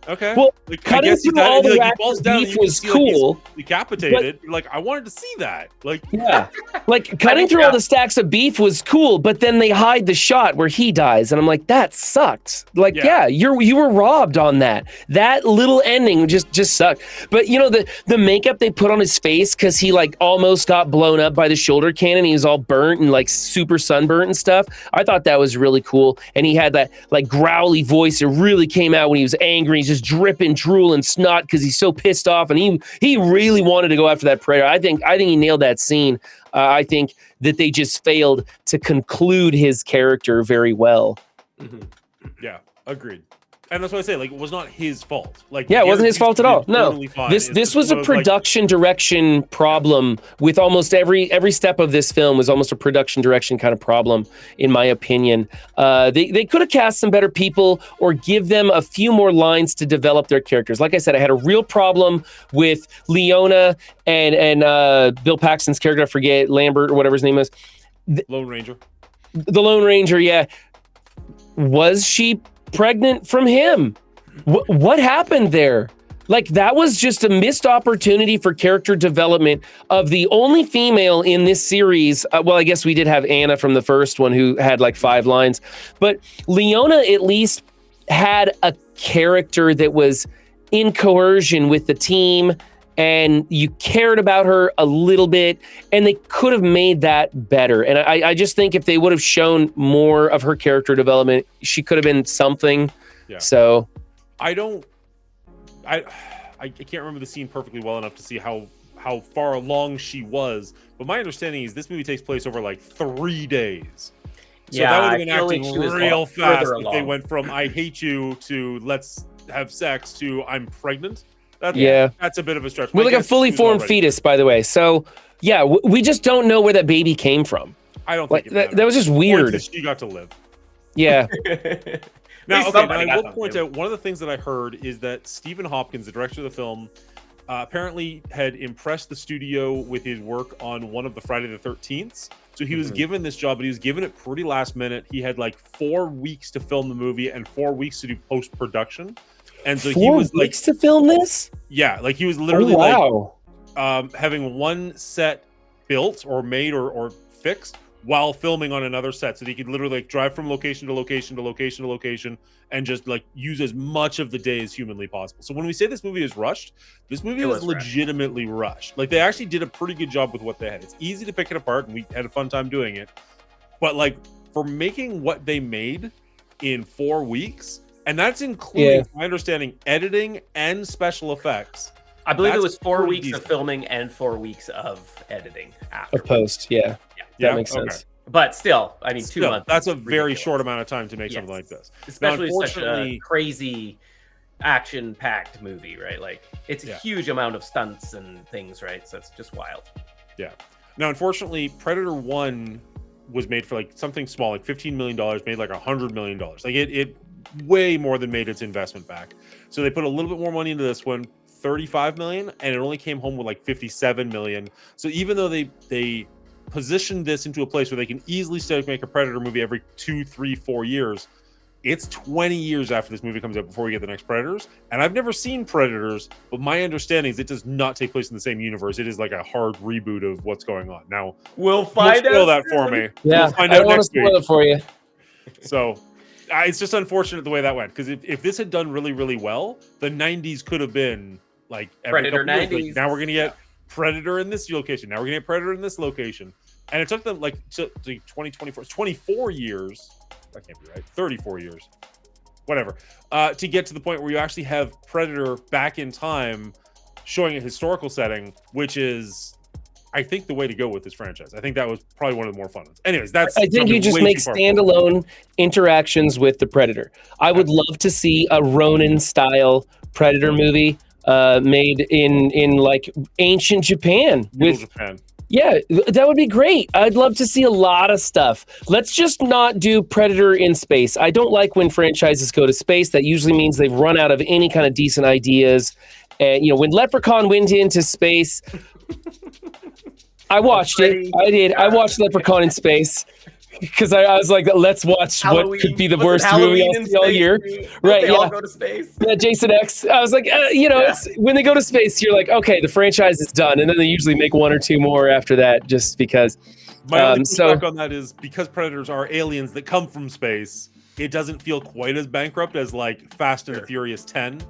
A: okay.
B: Well,
A: like,
B: cutting through all the racks of beef was cool.
A: Like he's decapitated. Like I wanted to see that. Like
B: yeah, like cutting through all the stacks of beef was cool, but then they hide the shot where he dies, and I'm like, that sucked. Like you were robbed on that. That little ending just sucked. But you know the makeup they put on his face, because he like almost got blown up by the shoulder cannon. He was all burnt and like super sunburnt and stuff. I thought that was really cool, and he had that like growly voice. It really came out when he was angry. He's just dripping drool and snot because he's so pissed off, and he really wanted to go after that Predator. I think he nailed that scene. I think that they just failed to conclude his character very well.
A: Mm-hmm. Yeah, agreed. And that's what I say. Like, it was not his fault. Like,
B: yeah, it wasn't his fault at all.
A: Totally
B: no, this was a production direction problem with almost every step of this film was almost a production direction kind of problem, in my opinion. They could have cast some better people or give them a few more lines to develop their characters. Like I said, I had a real problem with Leona and Bill Paxton's character. I forget, Lambert or whatever his name is.
A: Lone Ranger.
B: The Lone Ranger, yeah. Was she pregnant from him? What happened there? Like, that was just a missed opportunity for character development of the only female in this series. Well, I guess we did have Anna from the first one who had like 5 lines, but Leona at least had a character that was in coercion with the team, and you cared about her a little bit, and they could have made that better. And I just think if they would have shown more of her character development, she could have been something.
A: Yeah.
B: So
A: I can't remember the scene perfectly well enough to see how far along she was, but my understanding is this movie takes place over like 3 days. So
C: Yeah,
A: that would have
C: I
A: been
C: feel
A: acting
C: like she was
A: real
C: further
A: fast if they
C: along.
A: went from "I hate you" to "let's have sex" to "I'm pregnant." That's a bit of a stretch.
B: We're
A: My
B: like a
A: guess
B: fully
A: is she was
B: formed
A: already-
B: fetus, by the way. So yeah, we just don't know where that baby came from.
A: I don't
B: Like
A: think it
B: that was just weird.
A: She got to live.
B: Yeah.
A: Now,
C: least
A: okay, now
C: somebody
A: I
C: got
A: will
C: to
A: point
C: live.
A: out one of the things that I heard is that Stephen Hopkins, the director of the film, apparently had impressed the studio with his work on one of the Friday the 13th. So he was given this job, but he was given it pretty last minute. He had like 4 weeks to film the movie and 4 weeks to do post-production. And so he
B: 4
A: was like,
B: weeks to film this?
A: yeah, like he was literally
B: wow.
A: like having one set built or made or fixed while filming on another set, so that he could literally like drive from location to location to location to location and just like use as much of the day as humanly possible. So when we say this movie is rushed, this movie was legitimately rushed. Like they actually did a pretty good job with what they had. It's easy to pick it apart, and we had a fun time doing it. But like for making what they made in 4 weeks, and that's including, my understanding, editing and special effects.
C: I believe it
A: That's
C: was 4
A: pretty
C: weeks
A: decent.
C: of filming and 4 weeks of editing after.
B: Of post, yeah. That makes
A: okay.
B: sense.
C: But still, I mean, 2
A: Still,
C: months.
A: that's a
C: is
A: very
C: ridiculous.
A: short amount of time to make something like this.
C: Especially
A: Now,
C: such a
A: unfortunately-
C: crazy action-packed movie, right? Like, it's a
A: Yeah.
C: huge amount of stunts and things, right? So it's just wild.
A: Yeah. Now, unfortunately, Predator 1 was made for like something small, like $15 million, made like $100 million. Like it way more than made its investment back. So they put a little bit more money into this one, 35 million, and it only came home with like 57 million. So even though they positioned this into a place where they can easily make a Predator movie every 2, 3, 4 years, it's 20 years after this movie comes out before we get the next Predators. And I've never seen Predators, but my understanding is it does not take place in the same universe. It is like a hard reboot of what's going on. Now,
C: We'll
A: don't
C: find
A: spoil
C: out
A: that for
C: soon.
A: me.
B: Yeah,
A: We'll find
B: I
A: out
B: don't want to
A: next
B: spoil
A: week.
B: it for you.
A: So it's just unfortunate the way that went, because if this had done really, really well, the 90s could have been like every
C: Predator
A: couple years,
C: 90s.
A: like, now we're going to get Predator in this location. Now we're going to get Predator in this location. And it took them like to 2024, 24 years. That can't be right. 34 years. Whatever. To get to the point where you actually have Predator back in time showing a historical setting, which is, I think, the way to go with this franchise. I think that was probably one of the more fun ones. Anyways, that's
B: I think you just make standalone interactions with the Predator. I would love to see a Ronin style Predator movie made in like ancient Japan with
A: Japan.
B: Yeah, that would be great. I'd love to see a lot of stuff. Let's just not do Predator in space. I don't like when franchises go to space. That usually means they've run out of any kind of decent ideas. And when Leprechaun went into space, I watched it. I did. I watched Leprechaun in space because I was like, let's watch
C: Halloween.
B: what could be the
C: Was it
B: worst movie
C: Halloween
B: I'll
C: in
B: see all
C: space,
B: year.
C: too? Don't
B: Right,
C: they all
B: yeah.
C: go to space?
B: Yeah, Jason X. I was like, it's when they go to space, you're like, okay, the franchise is done, and then they usually make 1 or 2 more after that, just because.
A: My only pushback on that is because Predators are aliens that come from space, it doesn't feel quite as bankrupt as like Fast and the Furious 10.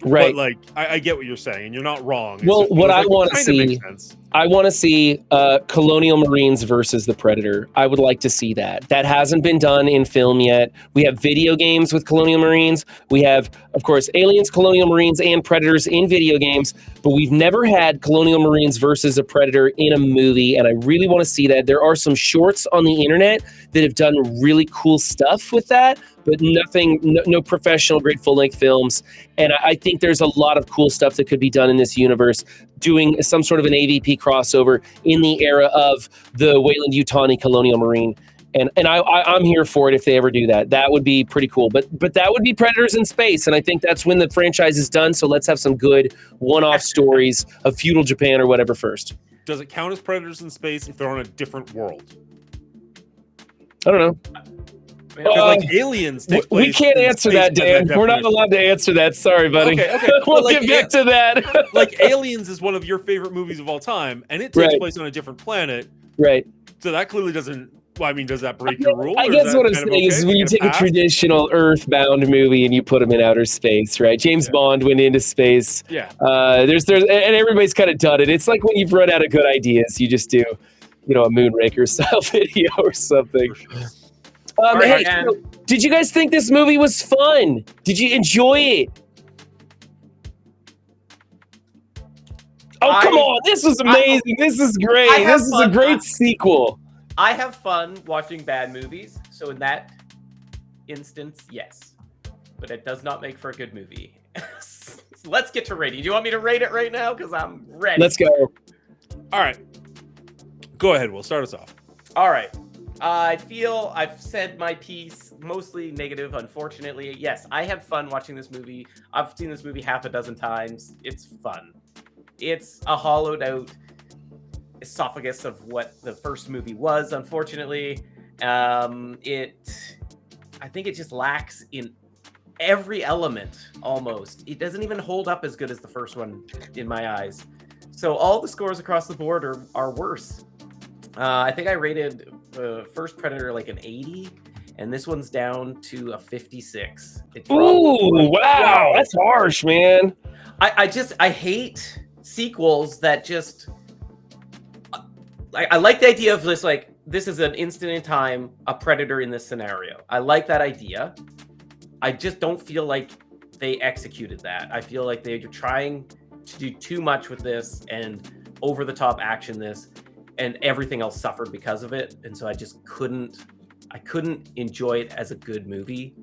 B: Right.
A: But like, I get what you're saying, and you're not wrong. It's
B: Well,
A: just-
B: what
A: it's
B: I
A: like,
B: want to
A: kind of
B: see,
A: makes sense.
B: I want to see Colonial Marines versus the Predator. I would like to see that. That hasn't been done in film yet. We have video games with Colonial Marines. We have, of course, Aliens, Colonial Marines, and Predators in video games, but we've never had Colonial Marines versus a Predator in a movie, and I really want to see that. There are some shorts on the internet that have done really cool stuff with that, but nothing, no professional grade full-length films. And I think there's a lot of cool stuff that could be done in this universe, doing some sort of an AVP crossover in the era of the Weyland-Yutani Colonial Marine. And I'm here for it if they ever do that. That would be pretty cool. But that would be Predators in space, and I think that's when the franchise is done. So let's have some good one-off stories of feudal Japan or whatever first.
A: Does it count as Predators in space if they're on a different world?
B: I don't know.
A: Because like Aliens takes place.
B: We can't
A: in
B: answer
A: space
B: that,
A: by
B: Dan. We're not
A: definition.
B: allowed to answer that. Sorry, buddy.
A: Okay.
B: We'll
A: But,
B: get back to that.
A: Like Aliens is one of your favorite movies of all time, and it takes
B: Right.
A: place on a different planet.
B: Right.
A: So that clearly doesn't. Well, I mean, does that break your rule?
B: I
A: or
B: guess
A: is that
B: what I'm
A: kind of
B: saying is
A: okay?
B: when you
A: Get a
B: take a
A: pass?
B: traditional Earthbound movie and you put them in outer space, right? James Bond went into space.
A: Yeah.
B: There's and everybody's kind of done it. It's like when you've run out of good ideas, you just do, a Moonraker style video or something.
A: For sure.
B: Hey,
C: man.
B: did you guys think this movie was fun? Did you enjoy it? Oh, come on. This was amazing. This is great. This is a great sequel.
C: I have fun watching bad movies, so in that instance, yes. But it does not make for a good movie. So let's get to rating. Do you want me to rate it right now? Because I'm ready.
B: Let's go.
A: All right. Go ahead. We'll start us off.
C: All right. I feel I've said my piece, mostly negative, unfortunately. Yes, I have fun watching this movie. I've seen this movie half a dozen times. It's fun. It's a hollowed out esophagus of what the first movie was, unfortunately. I think it just lacks in every element, almost. It doesn't even hold up as good as the first one, in my eyes. So all the scores across the board are worse. I think I rated the first Predator like an 80, and this one's down to a 56.
B: Ooh, wow. That's harsh, man.
C: I hate sequels that just... I like the idea of this, like, this is an instant in time, a Predator in this scenario. I like that idea. I just don't feel like they executed that. I feel like they're trying to do too much with this and over-the-top action this, and everything else suffered because of it. And so I just couldn't enjoy it as a good movie.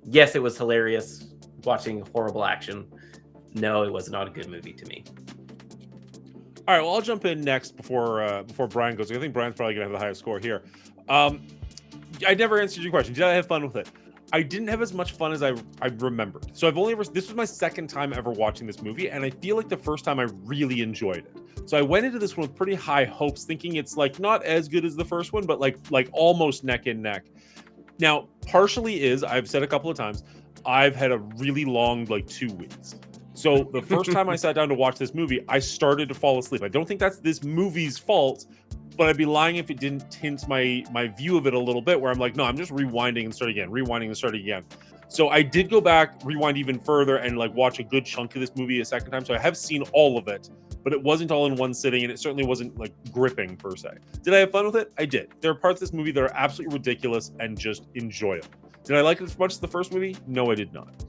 C: Yes, it was hilarious watching horrible action. No, it was not a good movie to me.
A: All right, well, I'll jump in next before Brian goes. I think Brian's probably gonna have the highest score here. I never answered your question. Did I have fun with it? I didn't have as much fun as I remembered. So this was my second time ever watching this movie, and I feel like the first time I really enjoyed it. So I went into this one with pretty high hopes, thinking it's like not as good as the first one, but like almost neck and neck. Now, partially I've said a couple of times, I've had a really long 2 weeks. So the first time I sat down to watch this movie, I started to fall asleep. I don't think that's this movie's fault, but I'd be lying if it didn't tint my view of it a little bit, where I'm like, no, I'm just rewinding and starting again. So I did go back, rewind even further, and watch a good chunk of this movie a second time. So I have seen all of it, but it wasn't all in one sitting, and it certainly wasn't gripping per se. Did I have fun with it? I did. There are parts of this movie that are absolutely ridiculous and just enjoyable. Did I like it as much as the first movie? No, I did not.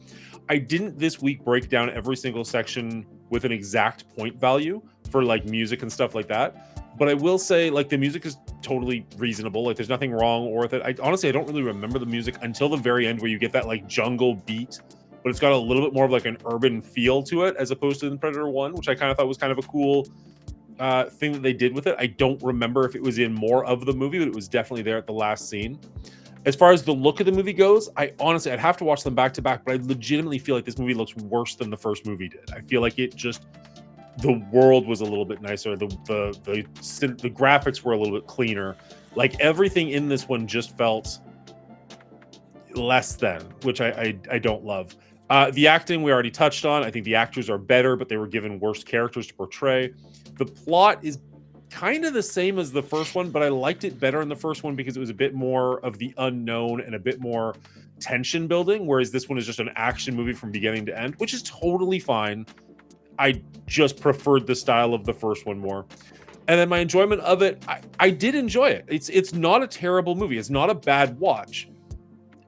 A: I didn't this week break down every single section with an exact point value for music and stuff like that. But I will say the music is totally reasonable. There's nothing wrong with it. I don't really remember the music until the very end, where you get that jungle beat, but it's got a little bit more of an urban feel to it as opposed to in Predator 1, which I kind of thought was kind of a cool thing that they did with it. I don't remember if it was in more of the movie, but it was definitely there at the last scene. As far as the look of the movie goes, I'd have to watch them back to back, but I legitimately feel like this movie looks worse than the first movie did. I feel like the world was a little bit nicer. The graphics were a little bit cleaner. Everything in this one just felt less than, which I don't love. The acting we already touched on. I think the actors are better, but they were given worse characters to portray. The plot is kind of the same as the first one, but I liked it better in the first one because it was a bit more of the unknown and a bit more tension building, whereas this one is just an action movie from beginning to end, which is totally fine. I just preferred the style of the first one more. And then my enjoyment of it, I did enjoy it. It's not a terrible movie. It's not a bad watch.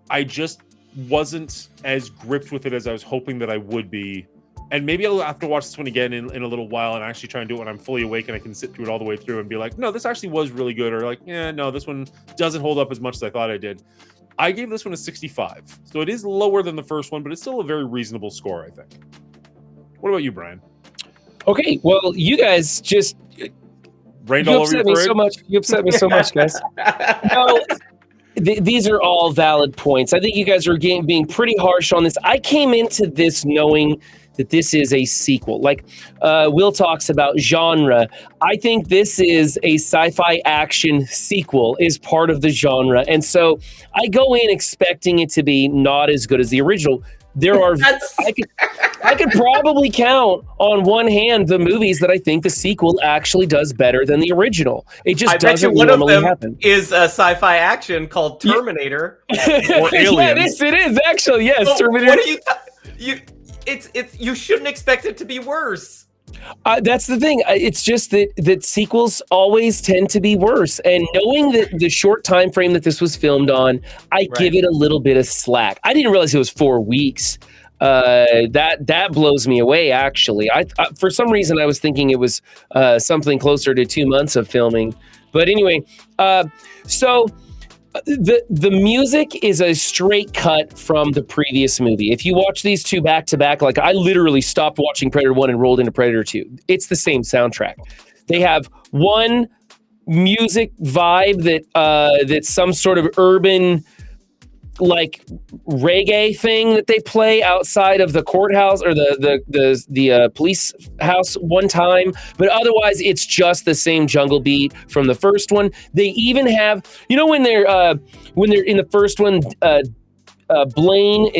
A: I just wasn't as gripped with it as I was hoping that I would be. And maybe I'll have to watch this one again in a little while and actually try and do it when I'm fully awake and I can sit through it all the way through and be like, no, this actually was really good. Or no, this one doesn't hold up as much as I thought I did. I gave this one a 65. So it is lower than the first one, but it's still a very reasonable score, I think. What about you, Brian?
B: Okay, well, you guys just
A: rained all over your parade?
B: So much. You upset me so much, guys. No, these are all valid points. I think you guys are being pretty harsh on this. I came into this knowing that this is a sequel. Like Will talks about genre. I think this is a sci-fi action sequel, is part of the genre. And so I go in expecting it to be not as good as the original. There are I could probably count on one hand the movies that I think the sequel actually does better than the original. It just doesn't normally happen.
C: Is a sci-fi action called Terminator
A: or Aliens.
B: Yeah, it is actually, yes.
C: So
B: Terminator.
C: what are you shouldn't expect it to be worse.
B: That's the thing. It's just that sequels always tend to be worse. And knowing that the short time frame that this was filmed on, I give it a little bit of slack. I didn't realize it was 4 weeks. That blows me away. Actually, I for some reason I was thinking it was something closer to 2 months of filming. But anyway, so. The music is a straight cut from the previous movie. If you watch these two back to back, like I literally stopped watching Predator 1 and rolled into Predator 2. It's the same soundtrack. They have one music vibe that's some sort of urban like reggae thing that they play outside of the courthouse or the police house one time, but otherwise it's just the same jungle beat from the first one. They even have, when they're in the first one, Dylan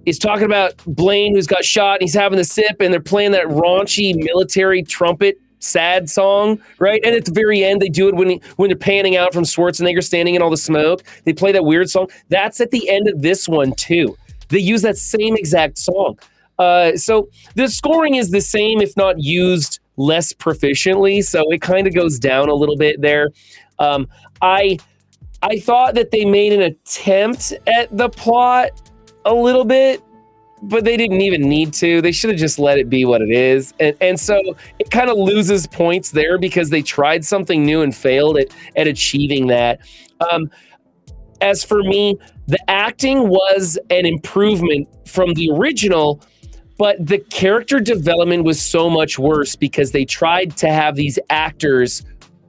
B: is talking about Blaine who's got shot and he's having the sip and they're playing that raunchy military trumpet sad song, right? And at the very end, they do it when they're panning out from Schwarzenegger standing in all the smoke. They play that weird song. That's at the end of this one too. They use that same exact song. So the scoring is the same, if not used less proficiently. So it kind of goes down a little bit there. I thought that they made an attempt at the plot a little bit, but they didn't even need to. They should have just let it be what it is. And so it kind of loses points there because they tried something new and failed at achieving that. As for me, the acting was an improvement from the original, but the character development was so much worse because they tried to have these actors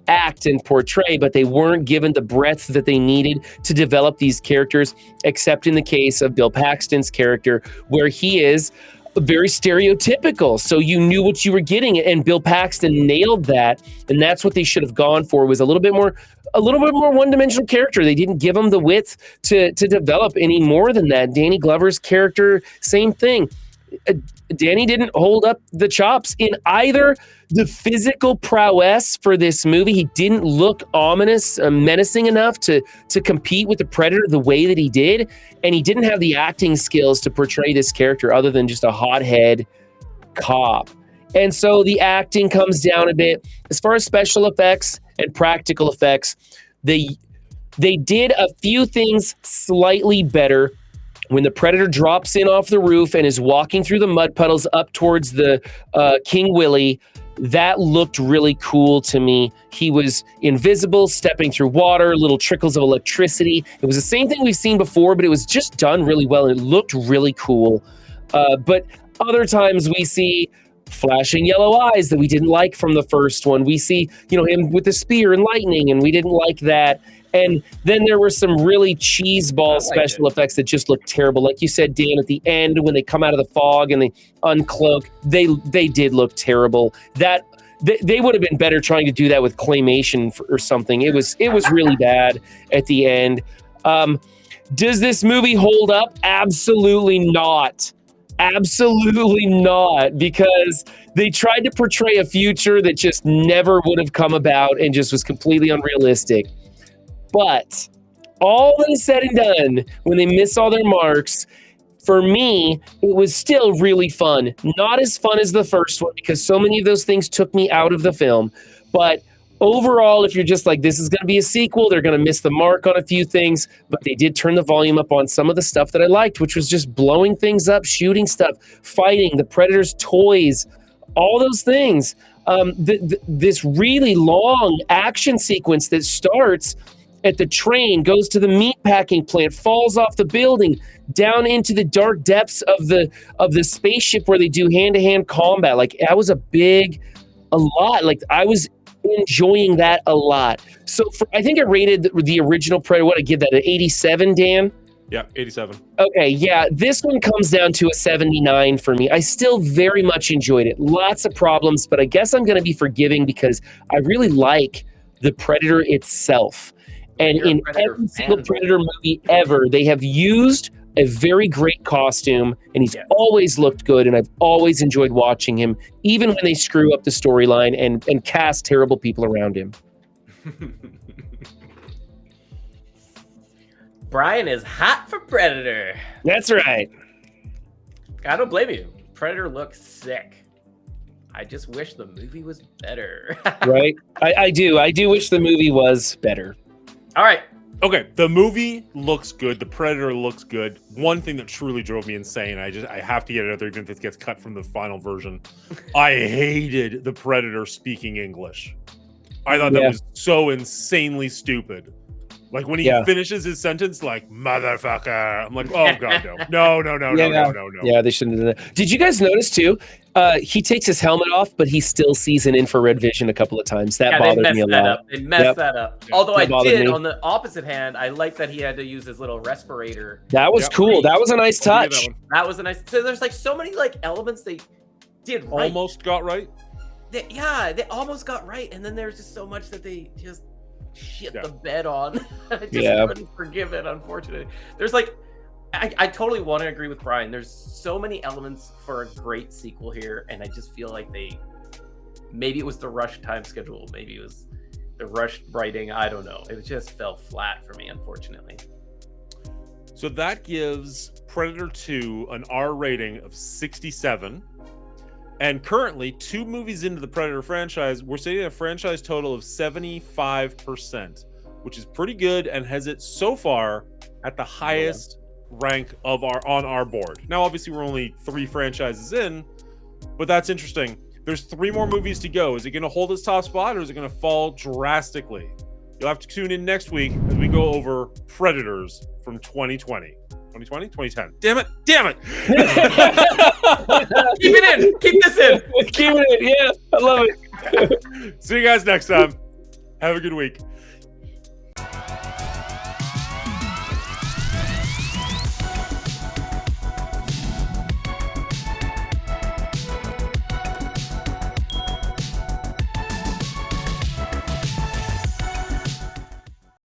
B: act and portray, but they weren't given the breadth that they needed to develop these characters, except in the case of Bill Paxton's character, where he is very stereotypical. So you knew what you were getting, and Bill Paxton nailed that. And that's what they should have gone for, was a little bit more one-dimensional character. They didn't give him the width to develop any more than that. Danny Glover's character, same thing. Danny didn't hold up the chops in either the physical prowess for this movie. He didn't look ominous, menacing enough to compete with the Predator the way that he did. And he didn't have the acting skills to portray this character other than just a hothead cop. And so the acting comes down a bit. As far as special effects and practical effects, they did a few things slightly better. When the Predator drops in off the roof and is walking through the mud puddles up towards the King Willie, that looked really cool to me. He was invisible, stepping through water, little trickles of electricity. It was the same thing we've seen before, but it was just done really well, and it looked really cool. But other times we see flashing yellow eyes that we didn't like from the first one. We see, him with the spear and lightning, and we didn't like that. And then there were some really cheeseball special effects that just looked terrible. Like you said, Dan, at the end when they come out of the fog and they uncloak, they did look terrible. That they would have been better trying to do that with claymation or something. It was really bad at the end. Does this movie hold up? Absolutely not. Absolutely not, because they tried to portray a future that just never would have come about and just was completely unrealistic. But all that is said and done, when they miss all their marks, for me, it was still really fun. Not as fun as the first one, because so many of those things took me out of the film. But overall, if you're just like, this is going to be a sequel, they're going to miss the mark on a few things, but they did turn the volume up on some of the stuff that I liked, which was just blowing things up, shooting stuff, fighting, the Predator's toys, all those things. This really long action sequence that starts at the train, goes to the meatpacking plant, falls off the building, down into the dark depths of the spaceship where they do hand-to-hand combat. Like, that was a lot. Like, I was enjoying that a lot. So I think I rated the original Predator, what I give that, an 87, Dan?
A: Yeah, 87.
B: Okay, yeah, this one comes down to a 79 for me. I still very much enjoyed it. Lots of problems, but I guess I'm going to be forgiving because I really like the Predator itself. And
C: You're a
B: in
C: Predator
B: every single
C: fan.
B: Predator movie ever, they have used a very great costume, and he's
C: Yeah.
B: always looked good, and I've always enjoyed watching him, even when they screw up the storyline and cast terrible people around him.
C: Brian is hot for Predator.
B: That's right.
C: I don't blame you. Predator looks sick. I just wish the movie was better.
B: Right? I do. I do wish the movie was better.
C: All right.
A: Okay, the movie looks good. The Predator looks good. One thing that truly drove me insane, I have to get it out there, even if it gets cut from the final version. I hated the Predator speaking English. I thought that was so insanely stupid. Like when he finishes his sentence, like motherfucker. I'm like, oh god, no. No.
B: Yeah, they shouldn't have done that. Did you guys notice too? He takes his helmet off, but he still sees an infrared vision a couple of times. That bothered me a lot.
C: They messed that up. Although I did,
B: me.
C: on the opposite hand, I like that he had to use his little respirator.
B: That was cool. That was a nice touch.
C: That was a nice. So there's like so many like elements they did right.
A: Almost got right.
C: They almost got right, and then there's just so much that they just shit the bed on. I just couldn't forgive it, unfortunately. There's like, I totally want to agree with Brian. There's so many elements for a great sequel here, and I just feel like maybe it was the rush time schedule, maybe it was the rushed writing. I don't know. It just fell flat for me, unfortunately.
A: So that gives Predator 2 an R rating of 67. And currently, 2 movies into the Predator franchise, we're sitting at a franchise total of 75%, which is pretty good and has it so far at the highest rank on our board. Now, obviously, we're only 3 franchises in, but that's interesting. There's 3 more movies to go. Is it going to hold its top spot, or is it going to fall drastically? You'll have to tune in next week as we go over Predators from 2020. 2020? 2010. Damn it.
C: Keep it in. Keep this in.
B: Keep it in. Yeah, I love it.
A: See you guys next time. Have a good week.